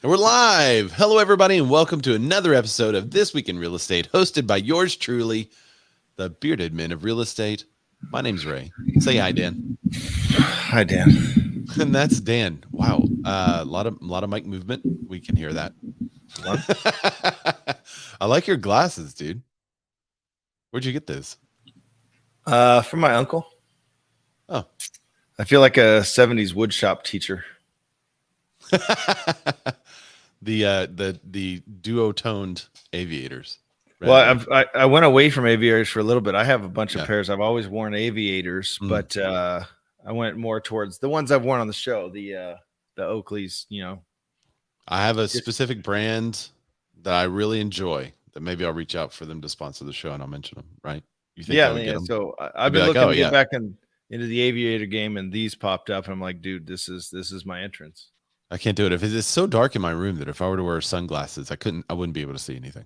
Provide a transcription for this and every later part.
And we're live. Hello, everybody, and welcome to another episode of This Week in Real Estate, hosted by yours truly, the bearded men of real estate. My name's Ray. Say hi, Dan. Hi, Dan. And that's Dan. Wow, a lot of mic movement. We can hear that. I like your glasses, dude. Where'd you get this? From my uncle. Oh, I feel like a 70s woodshop teacher. the duo-toned aviators. Right? Well, I went away from aviators for a little bit. I have a bunch of pairs. I've always worn aviators, but I went more towards the ones I've worn on the show, the Oakleys, I have a specific brand that I really enjoy that maybe I'll reach out for them to sponsor the show and I'll mention them, right? You think I would get them? So I've been looking to get back into the aviator game, and these popped up, and I'm like, dude, this is my entrance. I can't do it. If it's so dark in my room that if I were to wear sunglasses, I wouldn't be able to see anything.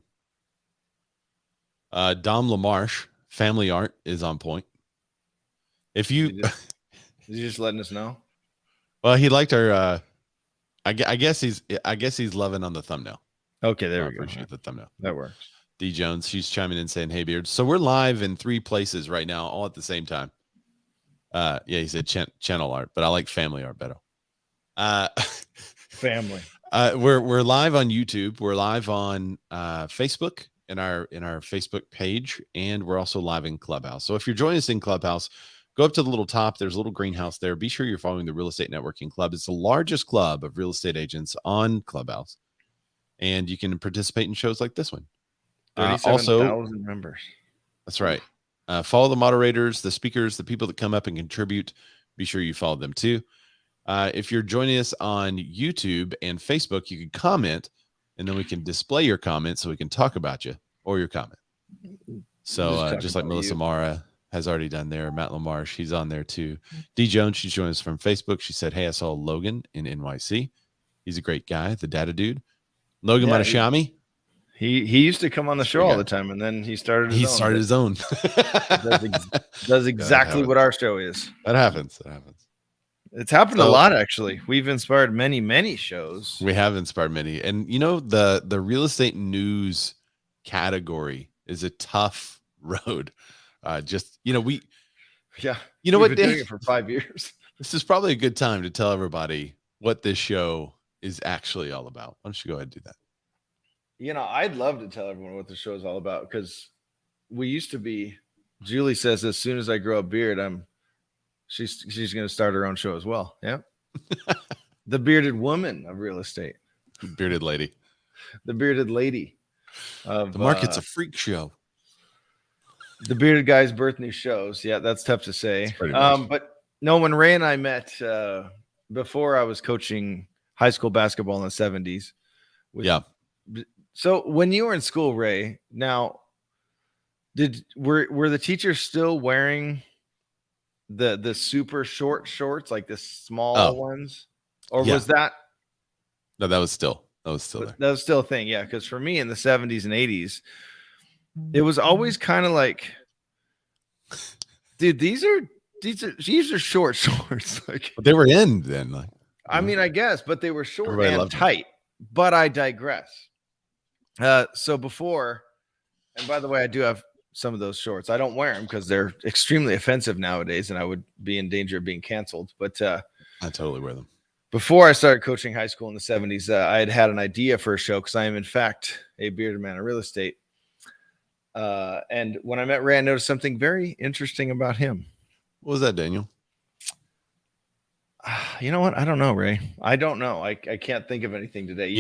Dom LaMarche, family art is on point. If you is he just letting us know? Well, he liked our I guess he's loving on the thumbnail. Okay, there we go. Appreciate the thumbnail. That works. D Jones, she's chiming in saying, "Hey, Beard." So we're live in 3 places right now, all at the same time. Yeah, he said channel art, but I like family art better. Family. We're live on YouTube. We're live on Facebook in our Facebook page, and we're also live in Clubhouse. So if you're joining us in Clubhouse, go up to the little top. There's a little greenhouse there. Be sure you're following the Real Estate Networking Club. It's the largest club of real estate agents on Clubhouse, and you can participate in shows like this one. 37,000 members. That's right. Follow the moderators, the speakers, the people that come up and contribute. Be sure you follow them too. If you're joining us on YouTube and Facebook, you can comment, and then we can display your comment so we can talk about you or your comment. So just like Melissa Mara has already done there, Matt LaMarche, he's on there too. D Jones, she's joined us from Facebook. She said, "Hey, I saw Logan in NYC. He's a great guy, the data dude." Logan Matashami. He used to come on the show all the time, and then he started his own. Does exactly what our show is. That happens. It's happened a lot, actually. We've inspired many shows. We have inspired many. And, the real estate news category is a tough road. We've been doing it for 5 years. This is probably a good time to tell everybody what this show is actually all about. Why don't you go ahead and do that? I'd love to tell everyone what the show is all about, because we used to be, Julie says, as soon as I grow a beard, she's going to start her own show as well. Yeah. The bearded woman of real estate. Bearded lady. The bearded lady. The market's a freak show. The bearded guy's birth new shows. Yeah, that's tough to say. But no, when Ray and I met before I was coaching high school basketball in the 70s. So when you were in school, Ray, now were the teachers still wearing the super short shorts, like the small ones, or was that? No, that was still there. That was still a thing. Yeah. Cause for me in the 70s and 80s, it was always kind of like, dude, these are short shorts. Like, but they were in then. Like, I mean, I guess, but they were short and tight, but I digress. So before, and by the way, I do have some of those shorts. I don't wear them because they're extremely offensive nowadays, and I would be in danger of being canceled. But I totally wear them. Before I started coaching high school in the 70s, I had an idea for a show, because I am, in fact, a bearded man of real estate. And when I met Ray, I noticed something very interesting about him. What was that, Daniel? You know what? I don't know, Ray. I don't know. I can't think of anything today.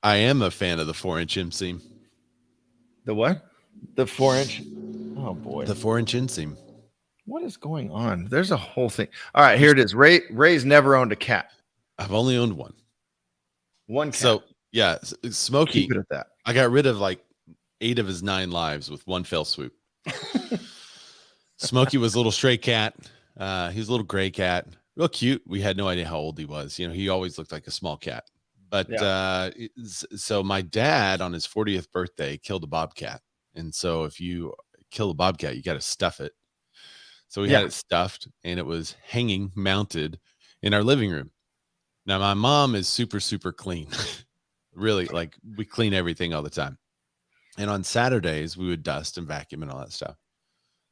I am a fan of the 4-inch inseam. The what? The 4-inch. Oh boy. The 4-inch inseam. What is going on? There's a whole thing. All right, here it is. Ray's never owned a cat. I've only owned one. One cat. So yeah, Smokey. Keep it at that. I got rid of like 8 of his 9 lives with one fell swoop. Smokey was a little stray cat. He was a little gray cat, real cute. We had no idea how old he was. He always looked like a small cat. But so my dad on his 40th birthday killed a bobcat. And so if you kill a bobcat, you got to stuff it. So we had it stuffed, and it was hanging mounted in our living room. Now, my mom is super, super clean. Really, like we clean everything all the time. And on Saturdays, we would dust and vacuum and all that stuff.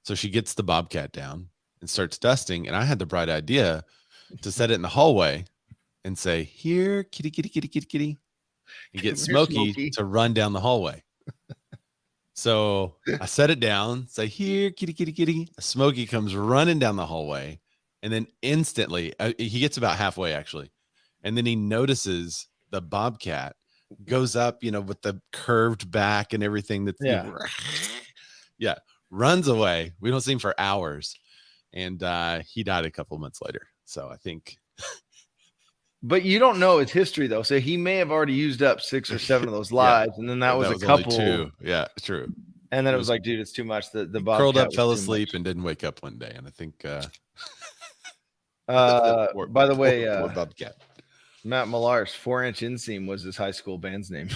So she gets the Bobcat down and starts dusting. And I had the bright idea to set it in the hallway and say, here, kitty, kitty, kitty, kitty, kitty, and get Smokey to run down the hallway. So I set it down, say, here, kitty, kitty, kitty. Smokey comes running down the hallway. And then instantly, he gets about halfway, actually. And then he notices the Bobcat goes up, with the curved back and everything. That's yeah, runs away. We don't see him for hours. And he died a couple months later. So I think. But you don't know his history, though. So he may have already used up 6 or 7 of those lives. And then that was a couple. Only 2. Yeah, true. And then it was like, dude, it's too much. The Bobcat curled up, fell asleep, and didn't wake up one day. And I think. By the way, poor Bobcat. Matt Millar's 4-inch inseam was his high school band's name.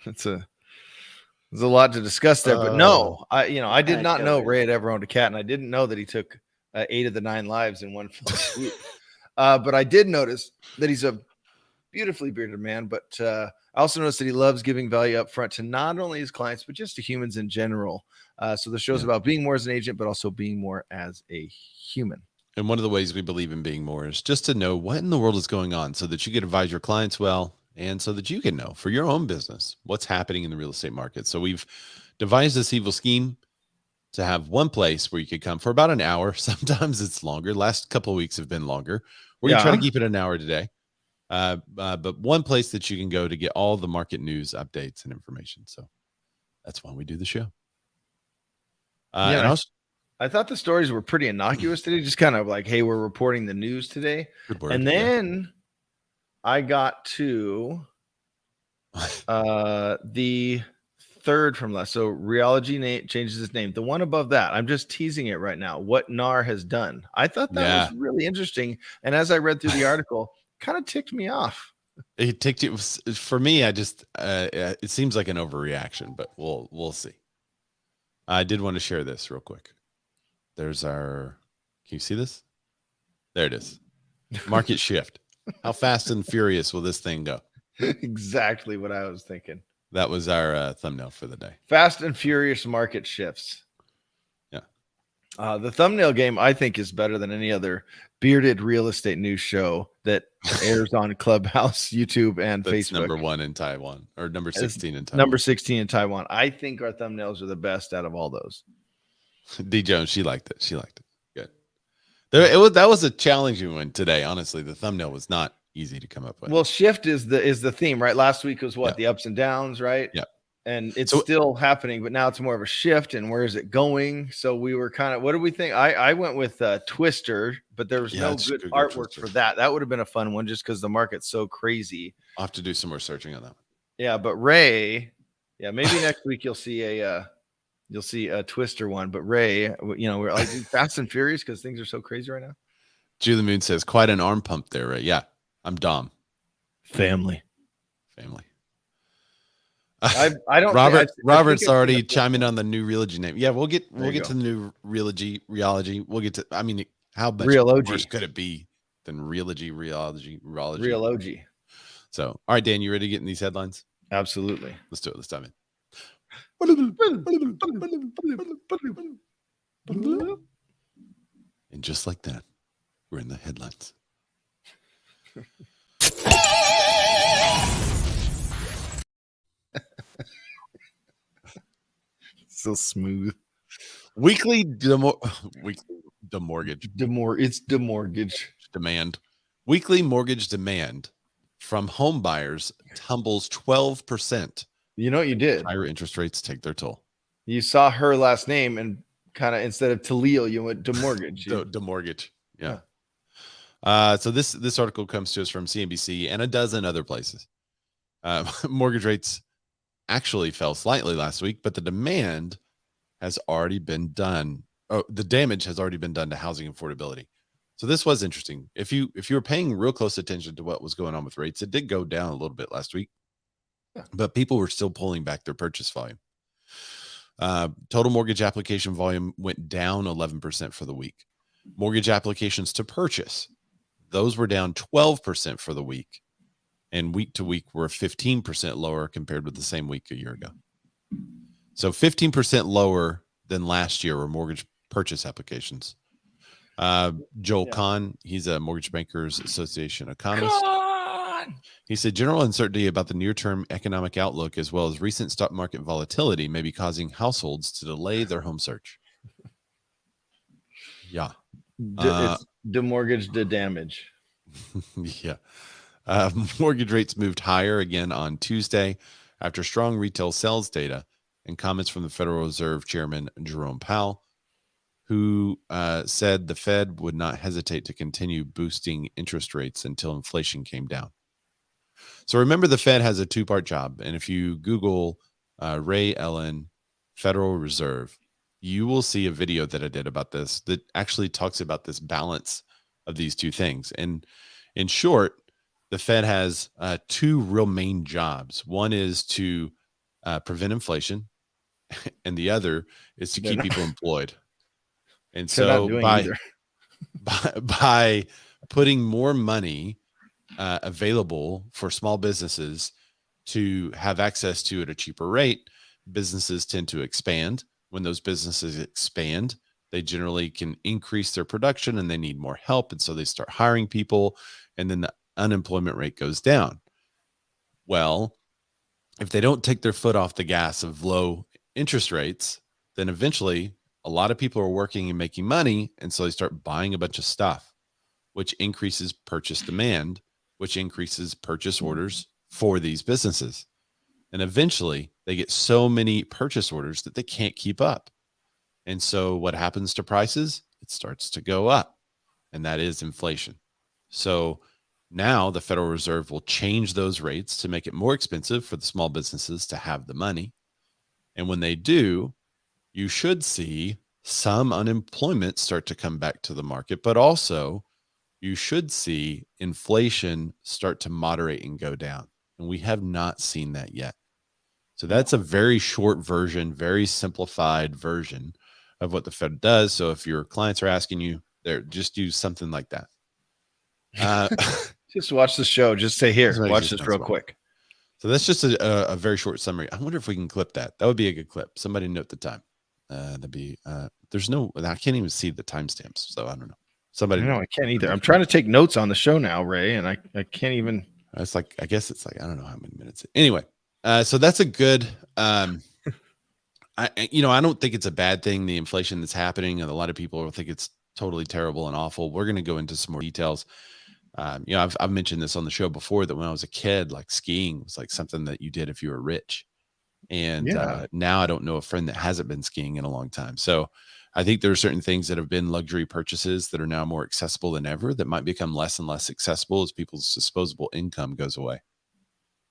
There's a lot to discuss there, but no, I did not know Ray had ever owned a cat, and I didn't know that he took 8 of the 9 lives in one fell swoop. But I did notice that he's a beautifully bearded man, but I also noticed that he loves giving value up front to not only his clients, but just to humans in general. So the show's about being more as an agent, but also being more as a human. And one of the ways we believe in being more is just to know what in the world is going on so that you can advise your clients well, and so that you can know for your own business what's happening in the real estate market. So we've devised this evil scheme to have one place where you could come for about an hour. Sometimes it's longer. Last couple of weeks have been longer. We're going to try to keep it an hour today. But one place that you can go to get all the market news, updates, and information. So that's why we do the show. I thought the stories were pretty innocuous today, just kind of like, hey, we're reporting the news today. Good word, and then I got to the third from last. So Realogy changes its name. The one above that, I'm just teasing it right now, what NAR has done. I thought that was really interesting. And as I read through the article, kind of ticked me off. It ticked you. For me, I just, it seems like an overreaction, but we'll see. I did want to share this real quick. There's can you see this? There it is. Market shift. How fast and furious will this thing go? Exactly what I was thinking. That was our thumbnail for the day. Fast and furious market shifts. Yeah. The thumbnail game, I think, is better than any other bearded real estate news show that airs on Clubhouse, YouTube, and Facebook. Number 1 in Taiwan, or number 16 in Taiwan. Number 16 in Taiwan. I think our thumbnails are the best out of all those. D Jones, she liked it. Good. That was a challenging one today. Honestly, the thumbnail was not easy to come up with. Well, shift is the theme, right? Last week was what? The ups and downs, right? Yeah. And it's still happening, but now it's more of a shift. And where is it going? So we were kind of, what did we think? I went with Twister, but there was no good artwork for that. That would have been a fun one just because the market's so crazy. I'll have to do some more searching on that one. Yeah, but Ray, maybe next week you'll see a Twister one. But Ray, we're like Fast and Furious because things are so crazy right now. Julie Moon says, quite an arm pump there, right? Yeah, I'm Dom. Family. I don't. Robert's already chiming on the new Realogy name. Yeah, we'll get to the new Realogy. We'll get to. I mean, how much worse could it be than Realogy? So, all right, Dan, you ready to get in these headlines? Absolutely. Let's do it. Let's dive in. And just like that, we're in the headlines. So smooth. Weekly demortgage demand. Weekly mortgage demand from home buyers tumbles 12%. You know what you did? Higher interest rates take their toll. You saw her last name and kind of instead of Talil, you went demortgage. Demortgage. Yeah. So this article comes to us from CNBC and a dozen other places. Mortgage rates actually fell slightly last week, but the demand has already been done. Oh, the damage has already been done to housing affordability. So this was interesting. If you were paying real close attention to what was going on with rates, it did go down a little bit last week, but people were still pulling back their purchase volume. Total mortgage application volume went down 11% for the week. Mortgage applications to purchase those were down 12% for the week, and week to week were 15% lower compared with the same week a year ago. So 15% lower than last year were mortgage purchase applications. Joel Kahn, he's a Mortgage Bankers Association economist. He said general uncertainty about the near-term economic outlook as well as recent stock market volatility may be causing households to delay their home search. Yeah. It's demortgage to damage. Yeah. Mortgage rates moved higher again on Tuesday after strong retail sales data and comments from the Federal Reserve Chairman Jerome Powell, who said the Fed would not hesitate to continue boosting interest rates until inflation came down. So remember, the Fed has a two-part job. And if you Google Ray Ellen Federal Reserve, you will see a video that I did about this that actually talks about this balance of these two things. And in short, the Fed has two real main jobs. One is to prevent inflation, and the other is to keep people employed. And so by putting more money available for small businesses to have access to at a cheaper rate, businesses tend to expand. When those businesses expand, they generally can increase their production and they need more help. And so they start hiring people, and then the unemployment rate goes down. Well, if they don't take their foot off the gas of low interest rates, then eventually a lot of people are working and making money. And so they start buying a bunch of stuff, which increases purchase demand, which increases purchase orders for these businesses. And eventually they get so many purchase orders that they can't keep up. And so what happens to prices? It starts to go up, and that is inflation. So now the Federal Reserve will change those rates to make it more expensive for the small businesses to have the money. And when they do, you should see some unemployment start to come back to the market, but also you should see inflation start to moderate and go down. And we have not seen that yet. So that's a very short version, very simplified version of what the Fed does. So if your clients are asking you, just do something like that. Just watch the show. Just say, here, watch this real quick. So that's just a very short summary. I wonder if we can clip that. That would be a good clip. Somebody note the time. That'd be there's no, I can't even see the timestamps. So I don't know. Somebody. No, I can't either. I'm trying to take notes on the show now, Ray, and I can't even. It's like, I guess it's like, I don't know how many minutes. Anyway, so that's a good, I don't think it's a bad thing, the inflation that's happening, and a lot of people will think it's totally terrible and awful. We're going to go into some more details. I've mentioned this on the show before, that when I was a kid, like skiing was like something that you did if you were rich. And now I don't know a friend that hasn't been skiing in a long time. So I think there are certain things that have been luxury purchases that are now more accessible than ever, that might become less and less accessible as people's disposable income goes away.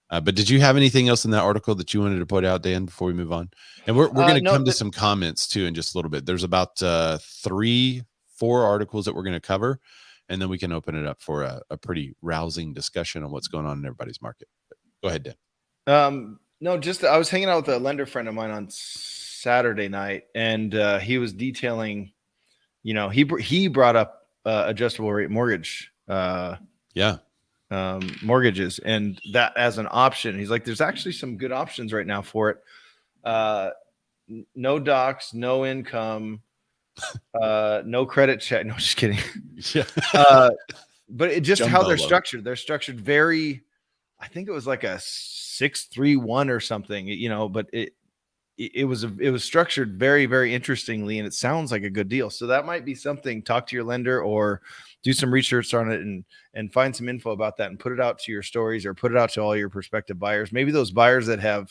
But did you have anything else in that article that you wanted to put out, Dan, before we move on? And we're going to come to some comments too in just a little bit. There's about 3-4 articles that we're going to cover, and then we can open it up for a pretty rousing discussion on what's going on in everybody's market. But go ahead, Dan. No, just I was hanging out with a lender friend of mine on Saturday night, and he was detailing, he brought up adjustable rate mortgage. Mortgages, and that as an option. He's like, there's actually some good options right now for it. No docs, no income, no credit check. No, just kidding. Yeah. But it just how they're structured. They're structured very, I think it was like a 631 or something, but it was structured very, very interestingly, and it sounds like a good deal. So that might be something. Talk to your lender or do some research on it and find some info about that and put it out to your stories or put it out to all your prospective buyers. Maybe those buyers that have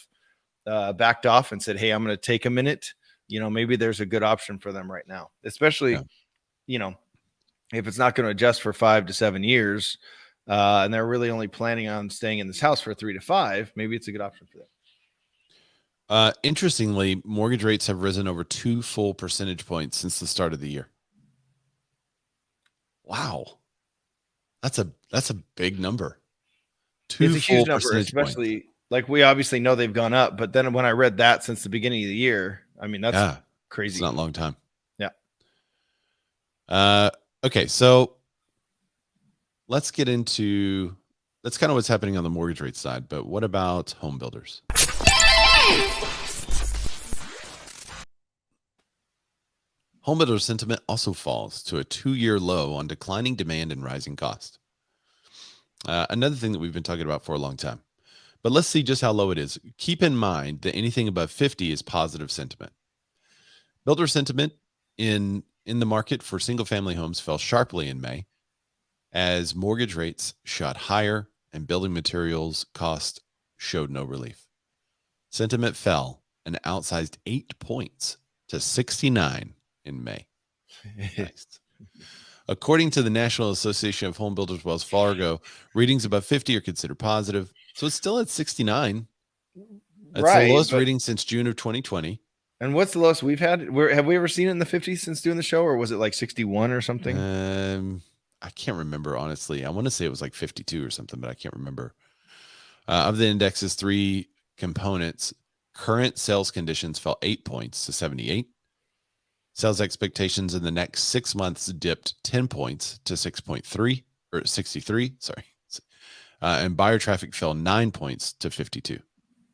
backed off and said, hey, I'm going to take a minute. Maybe there's a good option for them right now, especially, if it's not going to adjust for 5 to 7 years and they're really only planning on staying in this house for 3 to 5, maybe it's a good option for them. Interestingly, mortgage rates have risen over 2 full percentage points since the start of the year. Wow. That's a big number. It's a huge number, especially points. Like we obviously know they've gone up, but then when I read that since the beginning of the year, I mean, that's crazy. It's not a long time. Yeah. Okay. So let's get into, that's kind of what's happening on the mortgage rate side, but what about home builders? Home builder sentiment also falls to a 2-year low on declining demand and rising cost. Another thing that we've been talking about for a long time. But let's see just how low it is. Keep in mind that anything above 50 is positive sentiment. Builder sentiment in the market for single-family homes fell sharply in May as mortgage rates shot higher and building materials cost showed no relief. Sentiment fell an outsized 8 points to 69 in May. Nice. According to the National Association of Home Builders Wells Fargo, readings above 50 are considered positive. So it's still at 69. It's the lowest reading since June of 2020. And what's the lowest we've had? Have we ever seen it in the 50s since doing the show, or was it like 61 or something? I can't remember, honestly. I want to say it was like 52 or something, but I can't remember. Of the index's 3 components, current sales conditions fell 8 points to 78. Sales expectations in the next 6 months dipped 10 points to 6.3 or 63. Sorry. And buyer traffic fell 9 points to 52.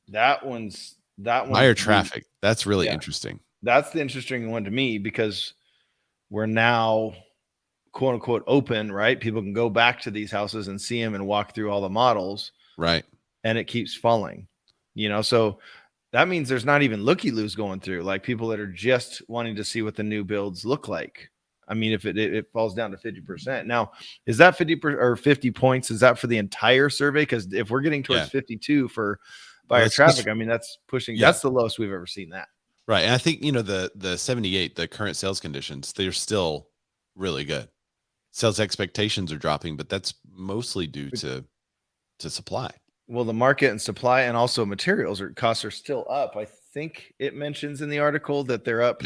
That one's buyer traffic. That's really interesting. That's the interesting one to me because we're now quote unquote open, right? People can go back to these houses and see them and walk through all the models. Right. And it keeps falling, so that means there's not even looky-loos going through, like people that are just wanting to see what the new builds look like. I mean, if it falls down to 50%. Now, is that 50 or 50 points? Is that for the entire survey? Because if we're getting towards 52 for buyer traffic, I mean, that's pushing. That's the lowest we've ever seen that. Right. And I think, the 78, the current sales conditions, they're still really good. Sales expectations are dropping, but that's mostly due to supply. Well, the market and supply and also materials costs are still up. I think it mentions in the article that they're up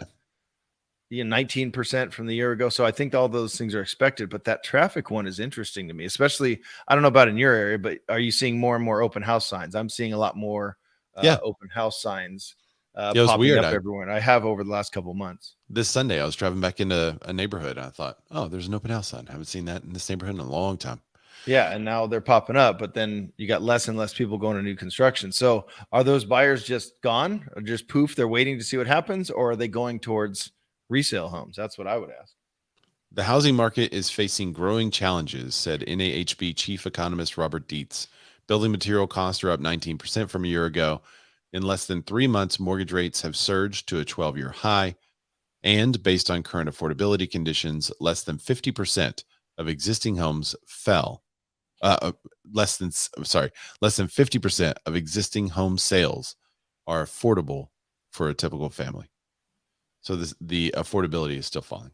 19% from the year ago. So I think all those things are expected, but that traffic one is interesting to me, especially, I don't know about in your area, but are you seeing more and more open house signs? I'm seeing a lot more open house signs popping up everywhere. And I have over the last couple of months. This Sunday, I was driving back into a neighborhood and I thought, oh, there's an open house sign. I haven't seen that in this neighborhood in a long time. Yeah. And now they're popping up, but then you got less and less people going to new construction. So are those buyers just gone or just poof? They're waiting to see what happens, or are they going towards resale homes? That's what I would ask. The housing market is facing growing challenges, said NAHB chief economist Robert Dietz. Building material costs are up 19% from a year ago. In less than 3 months, mortgage rates have surged to a 12-year high. And based on current affordability conditions, less than 50% of existing homes less than 50% of existing home sales are affordable for a typical family. So the affordability is still falling.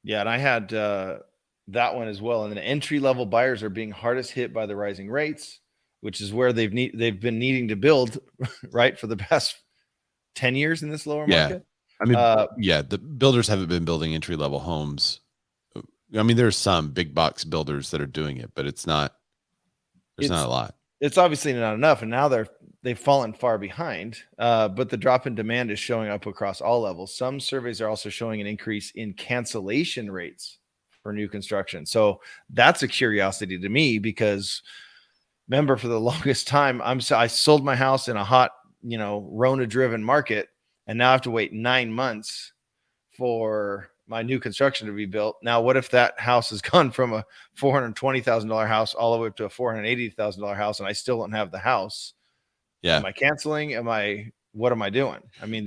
Yeah, and I had that one as well. And then entry-level buyers are being hardest hit by the rising rates, which is where they've been needing to build, right, for the past 10 years in this lower market. I mean, the builders haven't been building entry-level homes. I mean, there's some big box builders that are doing it, but there's not a lot. It's obviously not enough. And now they've fallen far behind, but the drop in demand is showing up across all levels. Some surveys are also showing an increase in cancellation rates for new construction. So that's a curiosity to me because remember, for the longest time, I sold my house in a hot, Rona driven market. And now I have to wait 9 months for my new construction to be built. Now, what if that house has gone from a $420,000 house all the way up to a $480,000 house and I still don't have the house? Yeah. Am I canceling? What am I doing? I mean,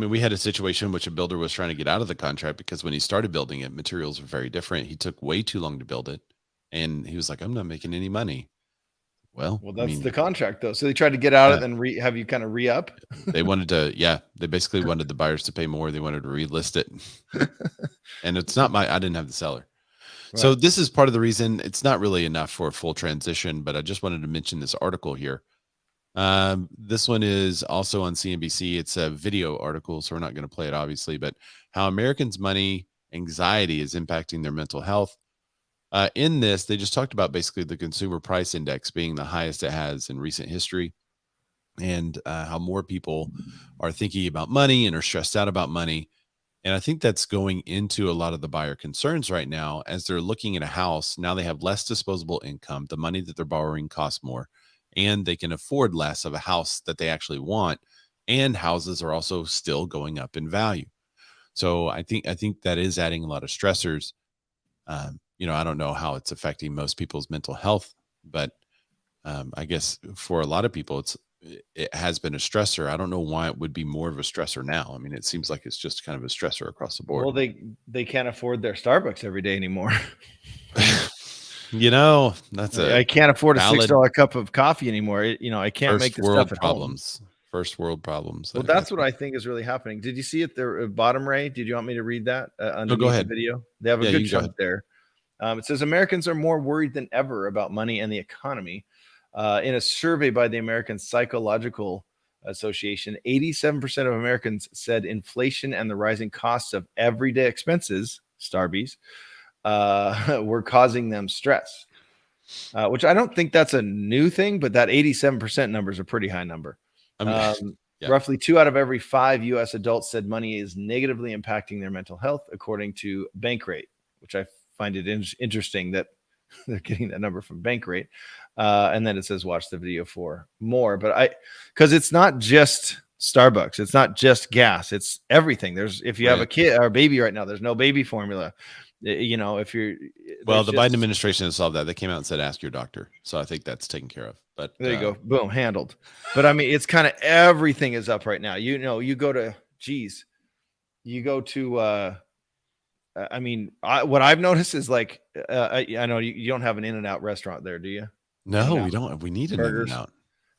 we had a situation in which a builder was trying to get out of the contract because when he started building it, materials were very different. He took way too long to build it. And he was like, I'm not making any money. Well, that's the contract though. So they tried to get out of it and have you kind of re-up. They wanted to, they basically wanted the buyers to pay more. They wanted to relist it. And it's not I didn't have the seller. Right. So this is part of the reason it's not really enough for a full transition, but I just wanted to mention this article here. This one is also on CNBC. It's a video article, so we're not going to play it obviously, but how Americans' money anxiety is impacting their mental health. In this, they just talked about basically the consumer price index being the highest it has in recent history and how more people are thinking about money and are stressed out about money. And I think that's going into a lot of the buyer concerns right now as they're looking at a house. Now they have less disposable income. The money that they're borrowing costs more, and they can afford less of a house that they actually want. And houses are also still going up in value. So I think that is adding a lot of stressors. I don't know how it's affecting most people's mental health, but I guess for a lot of people, it has been a stressor. I don't know why it would be more of a stressor now. I mean, it seems like it's just kind of a stressor across the board. Well, they can't afford their Starbucks every day anymore. I can't afford a $6 cup of coffee anymore. I can't make the stuff at problems. home. First world problems. Well, that's what I think is really happening. Did you see it there, bottom, Ray? Did you want me to read that underneath go ahead. the video? They have a good chunk there. It says Americans are more worried than ever about money and the economy. In a survey by the American Psychological Association, 87% of Americans said inflation and the rising costs of everyday expenses, Starbies, were causing them stress, which I don't think that's a new thing, but that 87% number is a pretty high number. Roughly 2 out of every 5 U.S. adults said money is negatively impacting their mental health, according to Bankrate, which I find it interesting that they're getting that number from Bankrate. And then it says, watch the video for more. But because it's not just Starbucks, it's not just gas, it's everything. If you have a kid or a baby right now, there's no baby formula. If you're the Biden administration has solved that. They came out and said, ask your doctor. So I think that's taken care of. But there you go. Boom, handled. But I mean, it's kind of everything is up right now. You go to what I've noticed is like, I know you don't have an In-N-Out restaurant there, do you? No, we don't. We need an In-N-Out.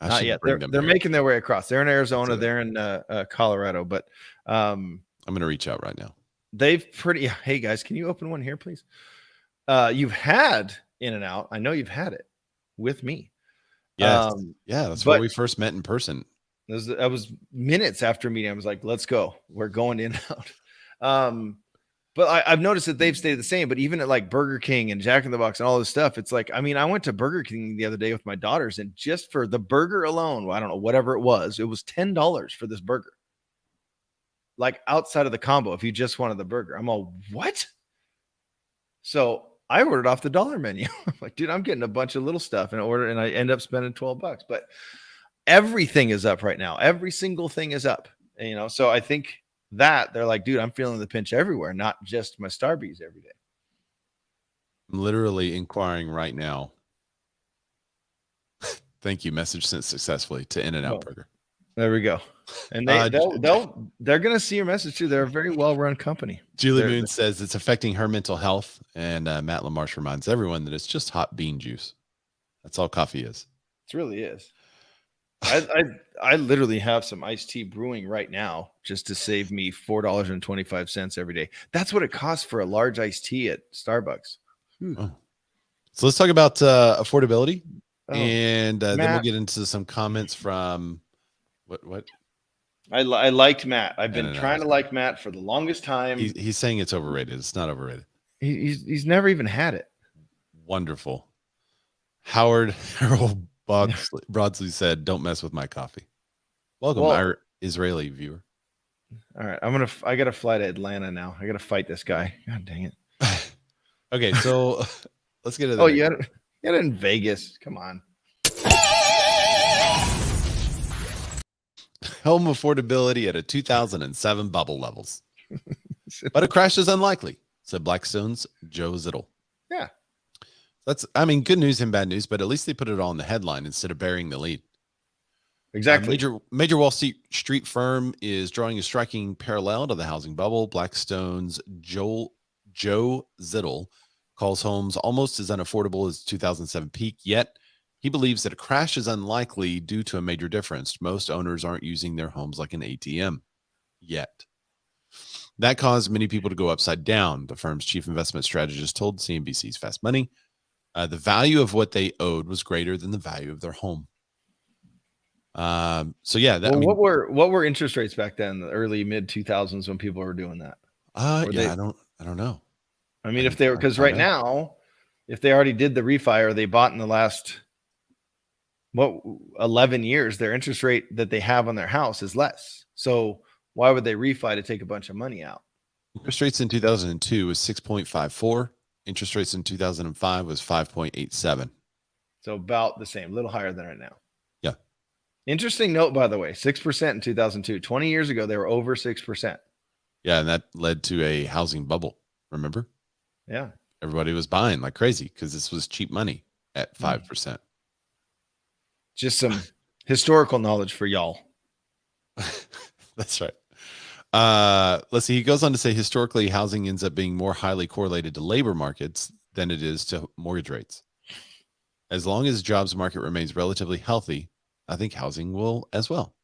Not yet. They're making their way across. They're in Arizona. They're in Colorado. But I'm going to reach out right now. Hey guys, can you open one here, please? You've had In-N-Out. I know you've had it with me. Yes. That's where we first met in person. I was minutes after meeting. I was like, let's go. We're going In-N-Out. But I've noticed that they've stayed the same. But even at like Burger King and Jack in the Box and all this stuff, it's like, I mean, I went to Burger King the other day with my daughters, and just for the burger alone, I don't know, whatever it was $10 for this burger. Like outside of the combo, if you just wanted the burger. I'm all, what? So I ordered off the dollar menu. I'm like, dude, I'm getting a bunch of little stuff and I end up spending $12. But everything is up right now. Every single thing is up. So I think that they're like, dude, I'm feeling the pinch everywhere, not just my Starbies every day. I'm literally inquiring right now. Thank you. Message sent successfully to In-N-Out Burger. There we go. And they're going to see your message too. They're a very well-run company. Julie Moon says it's affecting her mental health. And Matt LaMarche reminds everyone that it's just hot bean juice. That's all coffee is. It really is. I literally have some iced tea brewing right now just to save me $4.25 every day. That's what it costs for a large iced tea at Starbucks. Oh. So let's talk about affordability. And then we'll get into some comments from what? I liked Matt. I've been trying to like Matt for the longest time. He's saying it's overrated. It's not overrated. He's never even had it. Wonderful. Howard Harold Broadsley said, "Don't mess with my coffee." Welcome, our Israeli viewer. All right, I got to fly to Atlanta now. I got to fight this guy. God dang it. Okay, so let's get to the. You had it in Vegas. Come on. Home affordability at a 2007 bubble levels, but a crash is unlikely, said Blackstone's Joe Zittel. Yeah. Good news and bad news, but at least they put it all in the headline instead of burying the lead. Exactly. Major Wall Street firm is drawing a striking parallel to the housing bubble. Blackstone's Joe Zittel calls homes almost as unaffordable as 2007 peak, yet he believes that a crash is unlikely due to a major difference. Most owners aren't using their homes like an ATM yet. That caused many people to go upside down, the firm's chief investment strategist told CNBC's Fast Money. The value of what they owed was greater than the value of their home. What were interest rates back then, the early mid 2000s when people were doing that? I don't know. I mean, if they were, because right now, if they already did the refi or they bought in the last 11 years, their interest rate that they have on their house is less. So why would they refi to take a bunch of money out? Interest rates in 2002 was 6.54. Interest rates in 2005 was 5.87. So about the same, a little higher than right now. Yeah. Interesting note, by the way, 6% in 2002. 20 years ago, they were over 6%. Yeah, and that led to a housing bubble. Remember? Yeah. Everybody was buying like crazy because this was cheap money at 5%. Just some historical knowledge for y'all. That's right. Let's see. He goes on to say historically, housing ends up being more highly correlated to labor markets than it is to mortgage rates. As long as jobs market remains relatively healthy, I think housing will as well.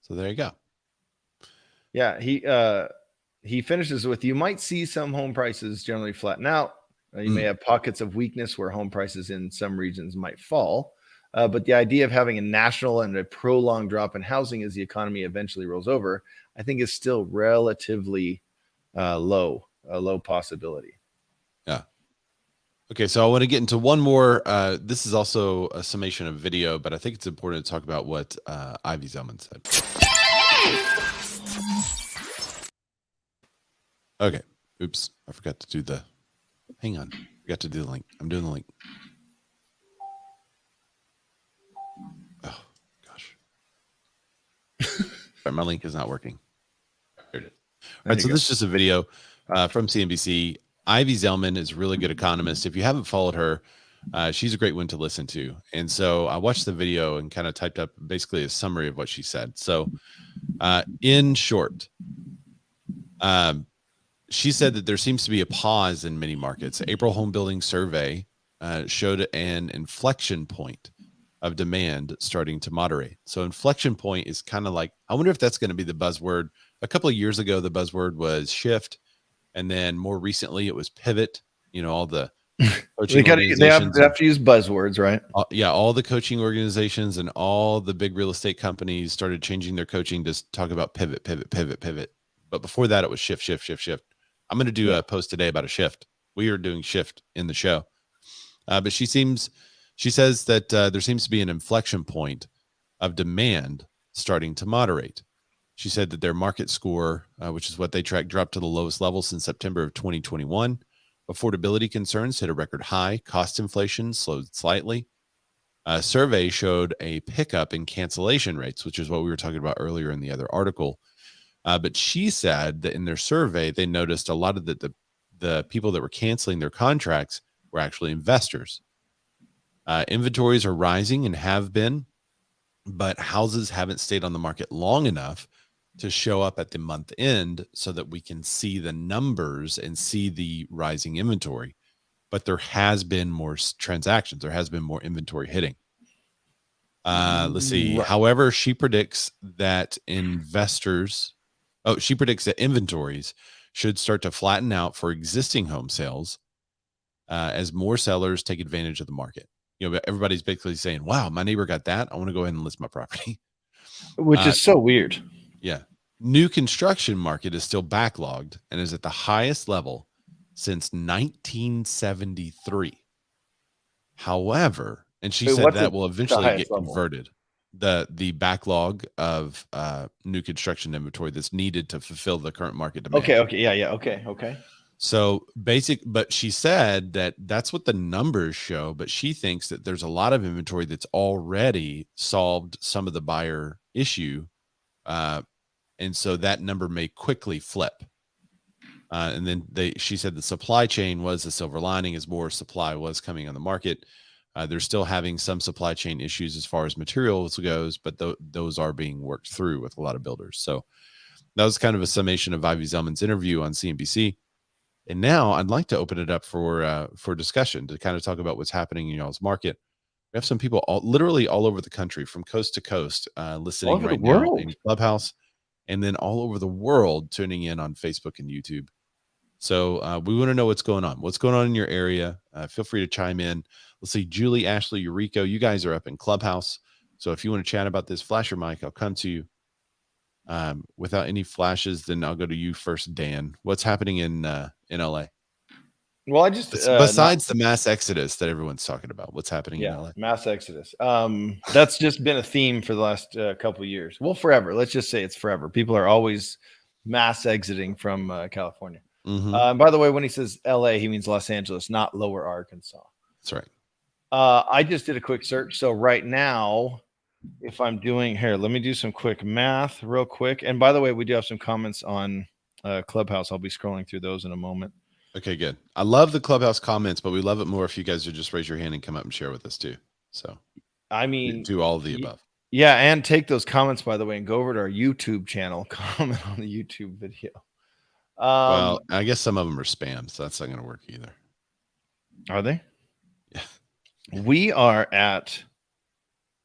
So there you go. Yeah, he finishes with, you might see some home prices generally flatten out. You may have pockets of weakness where home prices in some regions might fall. But the idea of having a national and a prolonged drop in housing as the economy eventually rolls over, I think is still relatively a low possibility. Yeah. Okay, so I want to get into one more. This is also a summation of video, but I think it's important to talk about what Ivy Zellman said. Okay. Oops. I forgot to do the, hang on. I forgot to do the link. I'm doing the link. Oh, gosh. Sorry, my link is not working. There it is. All right, so this is just a video from CNBC. Ivy Zellman is a really good economist. If you haven't followed her, she's a great one to listen to. And so I watched the video and kind of typed up basically a summary of what she said. So in short, she said that there seems to be a pause in many markets. April home building survey showed an inflection point of demand starting to moderate. So inflection point is kind of like, I wonder if that's going to be the buzzword. A couple of years ago, the buzzword was shift. And then more recently it was pivot, all the coaching they have to use buzzwords, right? Yeah. All the coaching organizations and all the big real estate companies started changing their coaching to talk about pivot. But before that, it was shift. I'm going to do a post today about a shift. We are doing shift in the show. But she says that there seems to be an inflection point of demand starting to moderate. She said that their market score, which is what they track, dropped to the lowest level since September of 2021. Affordability concerns hit a record high. Cost inflation slowed slightly. A survey showed a pickup in cancellation rates, which is what we were talking about earlier in the other article. But she said that in their survey, they noticed a lot of the people that were canceling their contracts were actually investors. Inventories are rising and have been, but houses haven't stayed on the market long enough to show up at the month end so that we can see the numbers and see the rising inventory. But there has been more transactions. There has been more inventory hitting. Let's see. Right. However, she predicts that inventories should start to flatten out for existing home sales as more sellers take advantage of the market. Everybody's basically saying, wow, my neighbor got that. I want to go ahead and list my property. Which is so weird. Yeah. New construction market is still backlogged and is at the highest level since 1973. However, and she said that will eventually get converted. The backlog of new construction inventory that's needed to fulfill the current market demand. Okay. Yeah. Okay. So but she said that that's what the numbers show, but she thinks that there's a lot of inventory that's already solved some of the buyer issue. And so that number may quickly flip. And then she said the supply chain was the silver lining as more supply was coming on the market. They're still having some supply chain issues as far as materials goes, but those are being worked through with a lot of builders. So that was kind of a summation of Ivy Zellman's interview on CNBC. And now I'd like to open it up for discussion to kind of talk about what's happening in y'all's market. We have some people literally all over the country, from coast to coast, listening right now in Clubhouse, and then all over the world tuning in on Facebook and YouTube. So we want to know what's going on. What's going on in your area? Feel free to chime in. Let's see, Julie, Ashley, Eureka, you guys are up in Clubhouse. So if you want to chat about this, flash your mic. I'll come to you. Without any flashes, then I'll go to you first, Dan. What's happening in LA? Well, I just besides the mass exodus that everyone's talking about, what's happening in LA? Mass exodus. That's just been a theme for the last couple of years. Well, forever. Let's just say it's forever. People are always mass exiting from California. And by the way, when he says LA, he means Los Angeles, not Lower Arkansas. That's right. I just did a quick search. So right now, if I'm doing here, let me do some quick math real quick. And by the way, we do have some comments on Clubhouse. I'll be scrolling through those in a moment. Okay, good. I love the Clubhouse comments, but we love it more if you guys would just raise your hand and come up and share with us too. So, I mean, do all of the above. Yeah, and take those comments, by the way, and go over to our YouTube channel. Comment on the YouTube video. Well, I guess some of them are spam, so that's not going to work either. Are they? Yeah. We are at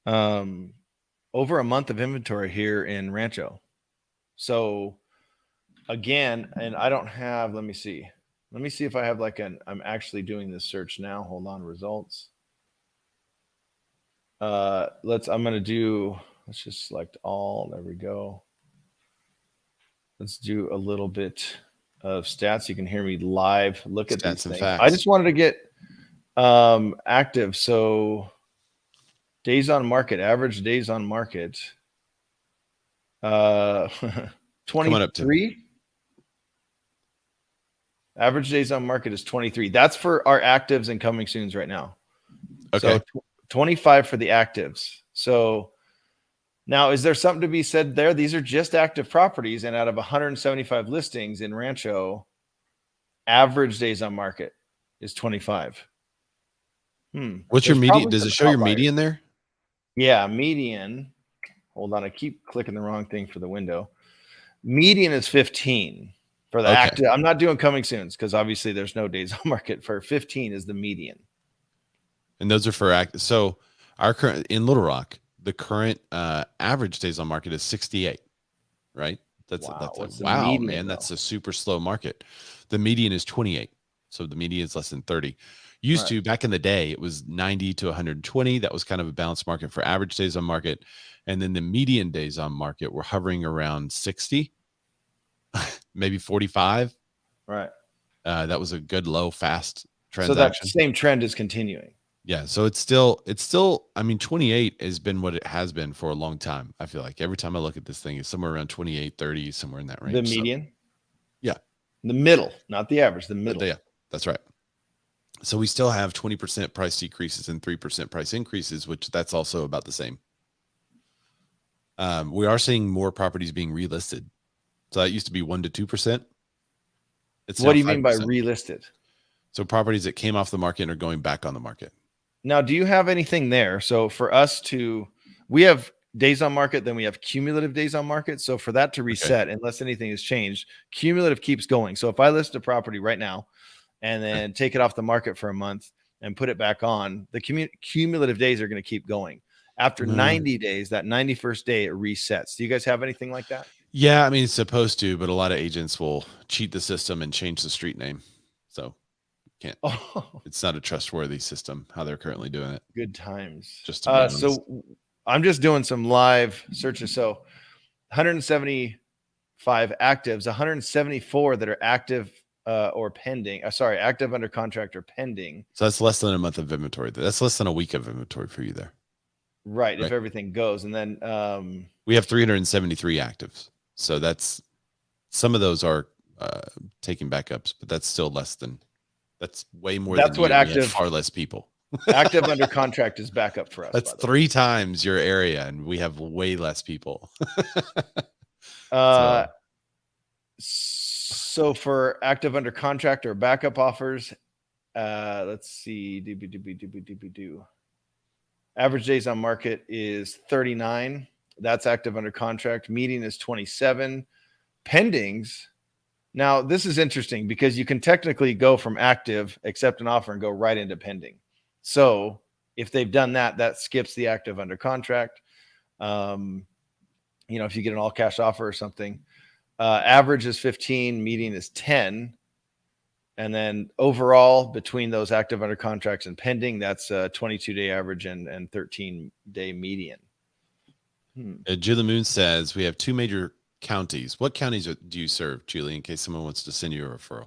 over a month of inventory here in Rancho. So again, and I don't have, let me see if I have I'm actually doing this search now. Hold on, results. Let's just select all. There we go. Let's do a little bit of stats. You can hear me live. Look at these things. Facts. I just wanted to get active. So days on market, average days on market. 23. Average days on market is 23. That's for our actives and coming soons right now. Okay. So 25 for the actives. So now, is there something to be said there? These are just active properties, and out of 175 listings in Rancho, average days on market is 25. What's your median? Does it show your median there? Yeah, median. Hold on, I keep clicking the wrong thing for the window. Median is 15 for the active. I'm not doing coming soons because obviously there's no days on market. For 15 is the median. And those are for active. So our current in Little Rock, the current average days on market is 68, right? That's wow, man. That's a super slow market. The median is 28. So the median is less than 30. Used to, back in the day, it was 90 to 120. That was kind of a balanced market for average days on market. And then the median days on market were hovering around 60, maybe 45. Right. That was a good, low, fast transaction. So that same trend is continuing. Yeah. So it's still, I mean, 28 has been what it has been for a long time. I feel like every time I look at this thing, it's somewhere around 28, 30, somewhere in that range. The median? So, yeah. The middle, not the average, the middle. Yeah, that's right. So we still have 20% price decreases and 3% price increases, which that's also about the same. We are seeing more properties being relisted. So that used to be 1 to 2%. What do you mean by relisted? So properties that came off the market and are going back on the market. Now, do you have anything there? So for us we have days on market, then we have cumulative days on market. So for that to reset, unless anything has changed, cumulative keeps going. So if I list a property right now and then take it off the market for a month and put it back on, the cumulative days are going to keep going. After 90 days, that 91st day, it resets. Do you guys have anything like that? Yeah, I mean, it's supposed to, but a lot of agents will cheat the system and change the street name. So can't. It's not a trustworthy system how they're currently doing it. Good times. Just to be honest. So I'm just doing some live searches. So 175 actives, 174 that are active or pending. Active under contract or pending. So that's less than a month of inventory. That's less than a week of inventory for you there. Right. If everything goes. And then we have 373 actives. So that's, some of those are taking backups, but that's still less than, that's way more than what active, far less people. Active under contract is backup for us. That's 3 times your area, and we have way less people. So for active under contract or backup offers, let's see. Average days on market is 39. That's active under contract. Median is 27. Pendings. Now, this is interesting because you can technically go from active, accept an offer, and go right into pending. So if they've done that, that skips the active under contract. If you get an all cash offer or something, average is 15, median is 10. And then overall between those active under contracts and pending, that's a 22-day average and 13-day median. Julie Moon says we have 2 major counties. What counties do you serve, Julie, in case someone wants to send you a referral?